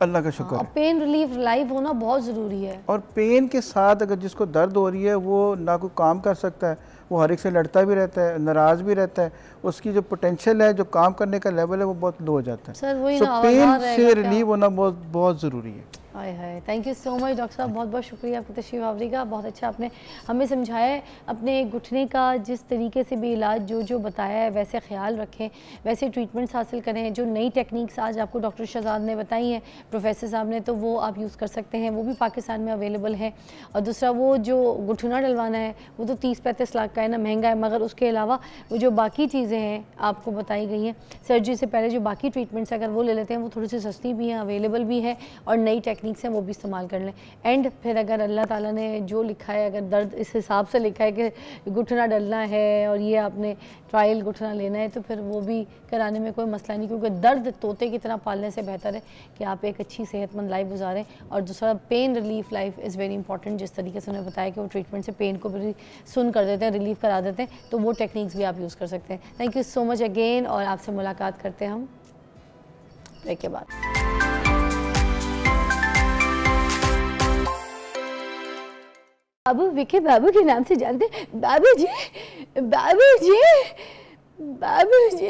अल्लाह का शुक्र है। पेन रिलीफ लाइफ होना बहुत ज़रूरी है। और पेन के साथ अगर जिसको दर्द हो रही है वो ना कोई काम कर सकता है, वो हर एक से लड़ता भी रहता है, नाराज़ भी रहता है, उसकी जो पोटेंशियल है, जो काम करने का लेवल है, वो बहुत लो हो जाता है। सर वही ना, पेन से रिलीव होना बहुत बहुत ज़रूरी है। Hi hi, thank you so much doctor साहब, बहुत बहुत शुक्रिया आपकी तशरीफ़ आवरी का। बहुत अच्छा आपने हमें समझाया है अपने घुटने का, जिस तरीके से भी इलाज जो जो बताया है वैसे ख्याल रखें, वैसे ट्रीटमेंट्स हासिल करें। जो नई टेक्निक्स आज आपको डॉक्टर शहजाद ने बताई हैं, प्रोफेसर साहब ने, तो वो आप यूज़ कर सकते हैं, वो भी पाकिस्तान में अवेलेबल है। और दूसरा वो जो घुटना डलवाना है वो तो 30-35 लाख का है ना, महंगा है, मगर उसके अलावा वो जो बाकी चीज़ें हैं आपको बताई गई हैं, सर्जरी से पहले जो बाकी ट्रीटमेंट्स अगर वो ले लेते हैं वो थोड़ी सी सस्ती भी हैं, अवेलेबल भी है, और नई टेक्निक्स हैं वो भी इस्तेमाल कर लें। एंड फिर अगर अल्लाह ताला ने जो लिखा है, अगर दर्द इस हिसाब से लिखा है कि घुटना डलना है और ये आपने ट्रायल घुटना लेना है, तो फिर वो भी कराने में कोई मसला नहीं, क्योंकि दर्द तोते की तरह पालने से बेहतर है कि आप एक अच्छी सेहतमंद लाइफ गुजारें। और दूसरा pain relief life is very important. जिस तरीके से उन्होंने बताया कि वो ट्रीटमेंट से पेन को भी सुन कर देते हैं, रिलीफ करा देते हैं, तो वो टेक्निक्स भी आप यूज़ कर सकते हैं। Thank you so much again, और आपसे मुलाकात करते हैं हम ब्रेक के बाद। बाबू, विकी बाबू के नाम से जानते हैं? बाबू जी, बाबू जी, बाबू जी।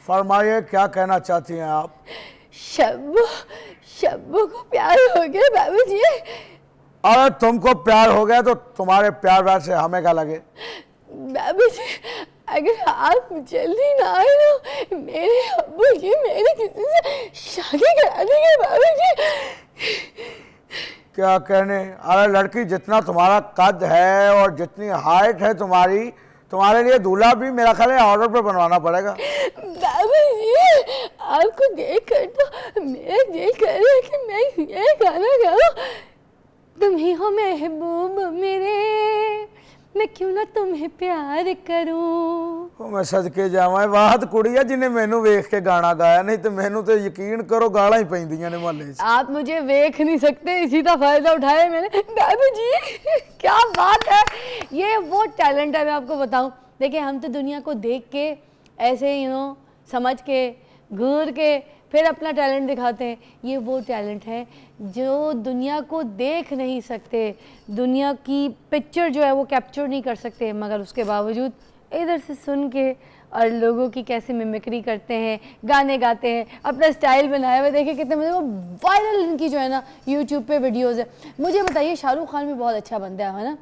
फरमाइए, क्या कहना चाहती हैं आप? शब्बू को प्यार हो गया बाबू जी। अरे तुमको प्यार हो गया तो तुम्हारे प्यार व्यार से हमें क्या लगे? बाबू जी, अगर आप जल्दी ना आए ना, मेरे अब्बू जी मेरे किसी से शादी करा देंगे बाबू जी। क्या कहने? अरे लड़की, जितना तुम्हारा कद है और जितनी हाइट है तुम्हारी, तुम्हारे लिए दूल्हा भी मेरा ख्याल है ऑर्डर पर बनवाना पड़ेगा। बाबू जी, आपको देख कर तो मेरा दिल कर रहा है कि मैं ये गाना गाऊं, तुम ही हो महबूब मेरे, मैं क्यों ना तुम्हें प्यार करूं। मैं सदके जावां, बात कुड़ी है जिन्हें मैनू वेख के गाना गाया, नहीं तो मैनू तो यकीन करो गाला ही पैंदियां ने मोहल्ले च। आप मुझे वेख नहीं सकते, इसी का फायदा उठाया मैंने। बाबू जी क्या बात है, ये वो टैलेंट है, मैं आपको बताऊं। देखिए, हम तो दुनिया को देख के ऐसे समझ के घूर के फिर अपना टैलेंट दिखाते हैं। ये वो टैलेंट है जो दुनिया को देख नहीं सकते, दुनिया की पिक्चर जो है वो कैप्चर नहीं कर सकते, मगर उसके बावजूद इधर से सुन के और लोगों की कैसे मिमिक्री करते हैं, गाने गाते हैं, अपना स्टाइल बनाया हुआ। देखिए कितने मुझे वो वायरल इनकी जो है ना यूट्यूब पे वीडियोज़ है। मुझे बताइए, शाहरुख खान भी बहुत अच्छा बनता है ना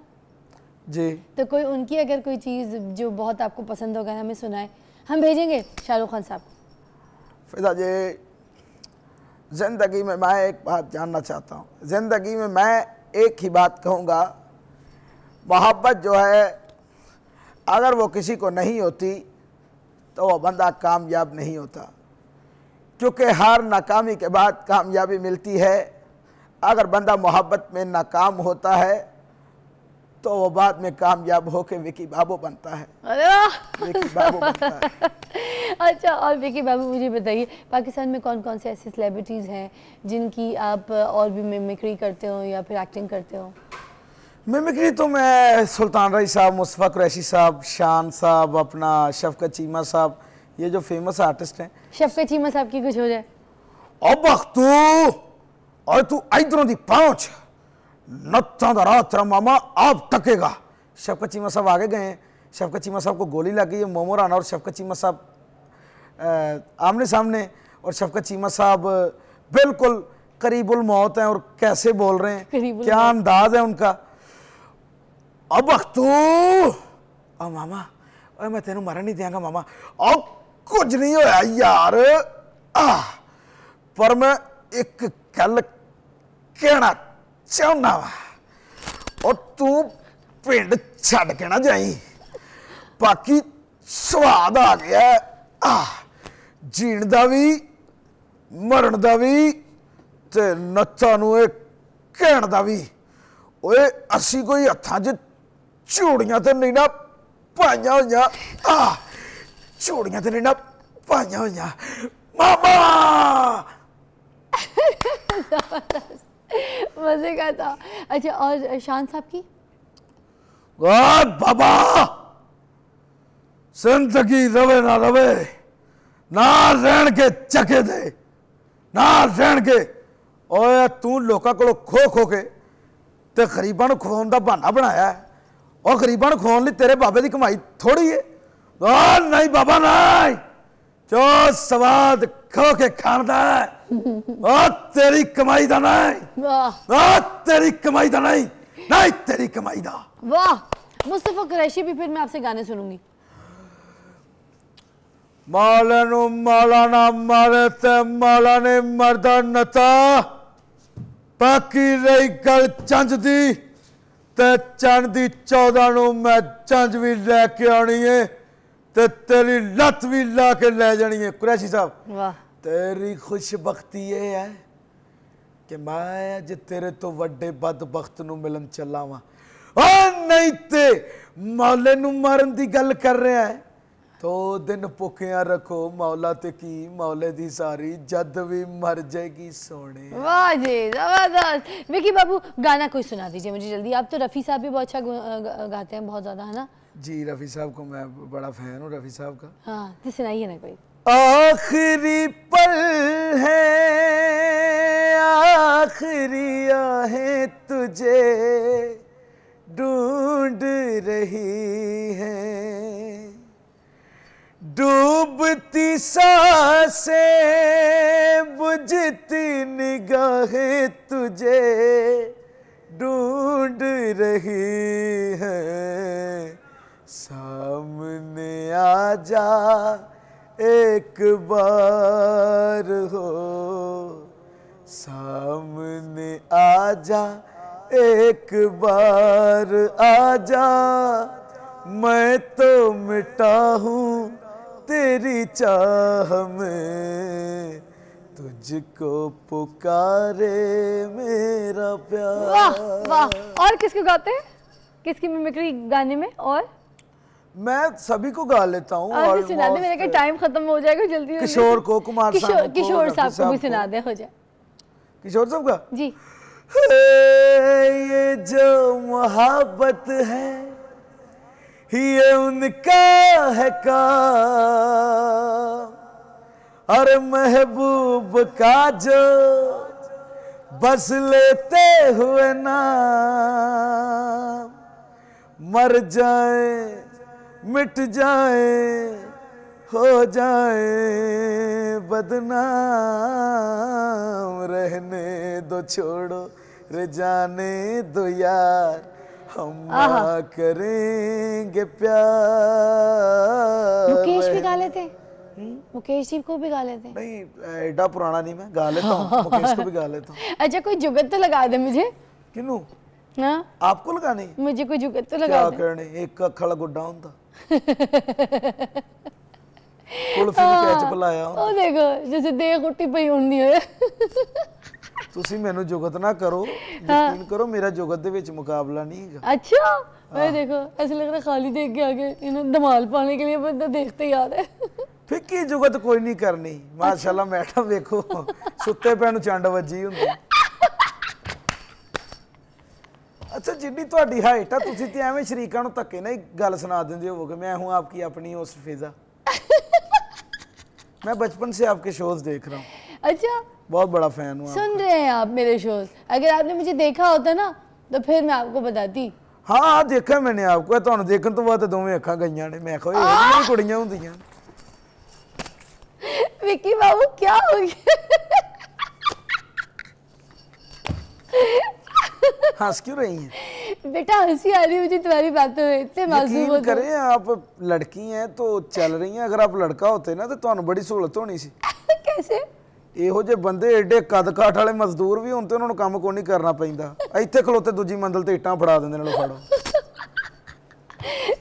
जी, तो कोई उनकी अगर कोई चीज़ जो बहुत आपको पसंद होगा हमें सुनाए, हम भेजेंगे शाहरुख खान साहब। फिजा जी, ज़िंदगी में मैं एक बात जानना चाहता हूँ। ज़िंदगी में मैं एक ही बात कहूँगा, मोहब्बत जो है अगर वो किसी को नहीं होती तो वो बंदा कामयाब नहीं होता, क्योंकि हर नाकामी के बाद कामयाबी मिलती है। अगर बंदा मोहब्बत में नाकाम होता है तो वो बाद में कामयाब होके विकी बाबू बनता है। अरे वाह, विकी बाबू बनता है। अच्छा, और विकी बाबू मुझे बताइए, पाकिस्तान में कौन कौन से ऐसे सेलिब्रिटीज़ हैं जिनकी आप और भी मिमिक्री करते हो या फिर एक्टिंग करते हो? मिमिक्री तो मैं सुल्तान रई साहब, मुस्तफ़ा कुरैशी साहब, शान साहब, अपना शफकत चीमा साहब, ये जो फेमस आर्टिस्ट हैं। शफकत चीमा साहब की कुछ हो जाए? तू इधरों दी पहुंच, नत्था दा राह तेरा मामा आप टकेगा। शफकत चीमा साहब आगे गए हैं, शफकत चीमा साहब को गोली लगी है। मोमो राना और शफकत चीमा साहब आमने सामने, और शफकत चीमा साहब बिल्कुल करीबुल मौत हैं। और कैसे बोल रहे हैं, क्या अंदाज है उनका। अब तू मामा, और मैं तेनू मरन नहीं देंगा मामा। और कुछ नहीं होया यार, पर मैं एक गल कहना चाहना वा, और तू पिंड छड़ के ना जाई, बाकी स्वाद आ गया जीण दा भी मरण दा भी ते नत्था नू कहण दा भी। ओए असी कोई हत्थां च चूड़ियां ते नहीं ना पाइयां होइयां, चूड़ियां ते नहीं ना पाइयां होइयां मामा। मजे का था। अच्छा, और शान साहब की? बाबा, जिंदगी रवे ना रवे, ना रहन के चके दे, ना रहन के। ओए तू लोकां कोलों खो खो के ते गरीबां नूं खवाउण दा बहाना बनाया है। और गरीबां नूं खवाउण लई तेरे बाबे दी कमाई थोड़ी है। नहीं बाबा नहीं, जो स्वाद खो के खाण दा है तेरी कमाई दा नहीं, तेरी कमाई दा नहीं, नहीं तेरी कमाई दा। वाह, मुस्तफा कुरैशी भी फिर मैं आपसे गाने सुनूंगी। मौला नू मौला ना मारे ते मौला ने मरदा नता, बाकी रही गल चंज दी ते चंद दी 14 नू मैं चंज भी लैके आनी है ते तेरी लत भी ला के ले जानी है। कुरैशी साहब, वाह, तेरी खुशबख्ती ये है कि मैं अज तेरे तो वड्डे बदबख्त नू मिलन चला वा। नहीं ते मौले नू मारन दी गल कर रहा है तो दिन भुखिया रखो मौला ते की मौले दी सारी जद भी मर जाएगी सोने। वाह जी, जबरदस्त। विकी बाबू, गाना कोई सुना दीजिए मुझे जल्दी। आप तो रफ़ी साहब भी बहुत अच्छा गाते हैं, बहुत ज़्यादा, है ना? जी, रफ़ी साहब को मैं बड़ा फैन हूँ, रफ़ी साहब का। हाँ, तो सुनाइए ना कोई। आखिरी पल है, आखिरी आहें तुझे ढूंढ रही है, डूबती सांसें बुझती निगाहें तुझे ढूंढ रही है। सामने आ जा एक बार हो, सामने आ जा एक बार आ जा, मैं तो मिटा हूँ तेरी चाह में, तुझको पुकारे मेरा प्यार। वाह वाह। और किसको गाते हैं, किसकी मिमिक्री गाने में? और मैं सभी को गा लेता हूँ। और भी सुना दे, मेरे का टाइम खत्म हो जाएगा जल्दी। किशोर को, कुमार साहब को, किशोर साहब को भी सुना दे, हो जाए। किशोर साहब का? जी। ये जो मोहब्बत है ये उनका है काम, अरे महबूब का जो बस लेते हुए नाम, मर जाए मिट जाए हो जाए बदनाम, रहने दो छोड़ो रे जाने दो यार, हम करेंगे प्यार। मुकेश भी गा लेते, मुकेश जी को भी गा लेते? नहीं, एडा पुराना नहीं, मैं गा लेता हूँ, मुकेश को भी गा लेता हूँ। अच्छा कोई जुगत तो लगा दे मुझे। किनू? हाँ आपको लगानी? मुझे कोई जुगत तो लगा दे। क्या करने, एक अखड़ा गुड्डा होता कुल्फी ਨੂੰ कैच बुलाया ਉਹ ਦੇਖੋ ਜਿਵੇਂ ਦੇਖ ਉੱਟੀ ਪਈ ਹੁੰਦੀ ਹੈ। ਤੁਸੀਂ ਮੈਨੂੰ ਜੁਗਤ ਨਾ ਕਰੋ, ਯਕੀਨ ਕਰੋ ਮੇਰਾ ਜੁਗਤ ਦੇ ਵਿੱਚ ਮੁਕਾਬਲਾ ਨਹੀਂ ਹੈਗਾ। अच्छा मैं देखो ऐसे लग रहा खाली देख के आगे इन्हें धमाल पाने के लिए बंदा देखते याद है। ਫਿੱਕੀ ਜੁਗਤ ਕੋਈ ਨਹੀਂ ਕਰਨੀ। ਮਾਸ਼ਾਅੱਲਾ ਮੈਡਮ ਵੇਖੋ ਸੁੱਤੇ ਪੈਣ ਨੂੰ ਚੰਡ ਵੱਜੀ ਹੁੰਦੀ। अच्छा जिन्नी ਤੁਹਾਡੀ ਹਾਈਟ ਆ ਤੁਸੀਂ ਤੇ ਐਵੇਂ ਸ਼ਰੀਕਾਂ ਨੂੰ ਧੱਕੇ ਨਾਲ ਗੱਲ ਸੁਣਾ ਦਿੰਦੇ ਹੋਵੋਗੇ। मैं हूं आपकी अपनी होस्ट फिजा, मैं बचपन से आपके शोज देख रहा हूँ। अच्छा बहुत बड़ा फैन हूँ। सुन रहे हैं आप मेरे शोज? अगर आपने मुझे देखा होता ना तो फिर मैं आपको बताती। हाँ हाँ देखा मैंने आपको, ਤੁਹਾਨੂੰ ਦੇਖਣ ਤੋਂ ਬਾਅਦ ਦੋਵੇਂ ਅੱਖਾਂ ਗਈਆਂ ਨੇ। मैं कहा ये कुड़ियां ਹੁੰਦੀਆਂ। विक्की बाबू क्या हो गया? हंस क्यों रही हैं? बेटा हंसी आ रही है मुझे तुम्हारी बातों में, इतने मासूम हो यकीन करें आप लड़की हैं तो चल रही हैं, अगर आप लड़का होते ना तो ਤੁਹਾਨੂੰ बड़ी सहूलत होनी सी। कैसे? ਇਹੋ ਜਿਹੇ ਬੰਦੇ ਏਡੇ ਕੱਦ ਕਾਠ ਵਾਲੇ ਮਜ਼ਦੂਰ ਵੀ ਹੁਣ ਤੇ ਉਹਨਾਂ ਨੂੰ ਕੰਮ ਕੋਈ ਨਹੀਂ ਕਰਨਾ ਪੈਂਦਾ। ਇੱਥੇ ਖਲੋਤੇ ਦੂਜੀ ਮੰਜ਼ਲ ਤੇ ਇੱਟਾਂ ਫੜਾ ਦਿੰਦੇ ਨੇ, ਲੋ ਫੜੋ।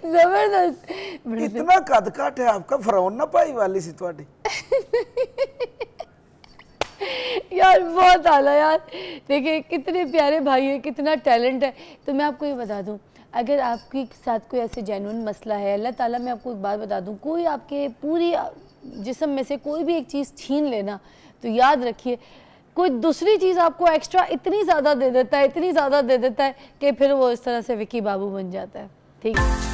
जबरदस्त। इतना कद काट है आपका, फरौन ना पाई वाली सी ਤੁਹਾਡੀ। यार बहुत आला यार, देखिए कितने प्यारे भाई है, कितना टैलेंट है। तो मैं आपको ये बता दूं, अगर आपके साथ कोई ऐसे जेन्युइन मसला है, अल्लाह ताला, मैं आपको एक बात बता दूं, कोई आपके पूरी जिस्म में से कोई भी एक चीज़ छीन लेना तो याद रखिए कोई दूसरी चीज़ आपको एक्स्ट्रा इतनी ज़्यादा दे देता है, इतनी ज़्यादा दे देता है कि फिर वो इस तरह से विक्की बाबू बन जाता है। ठीक है।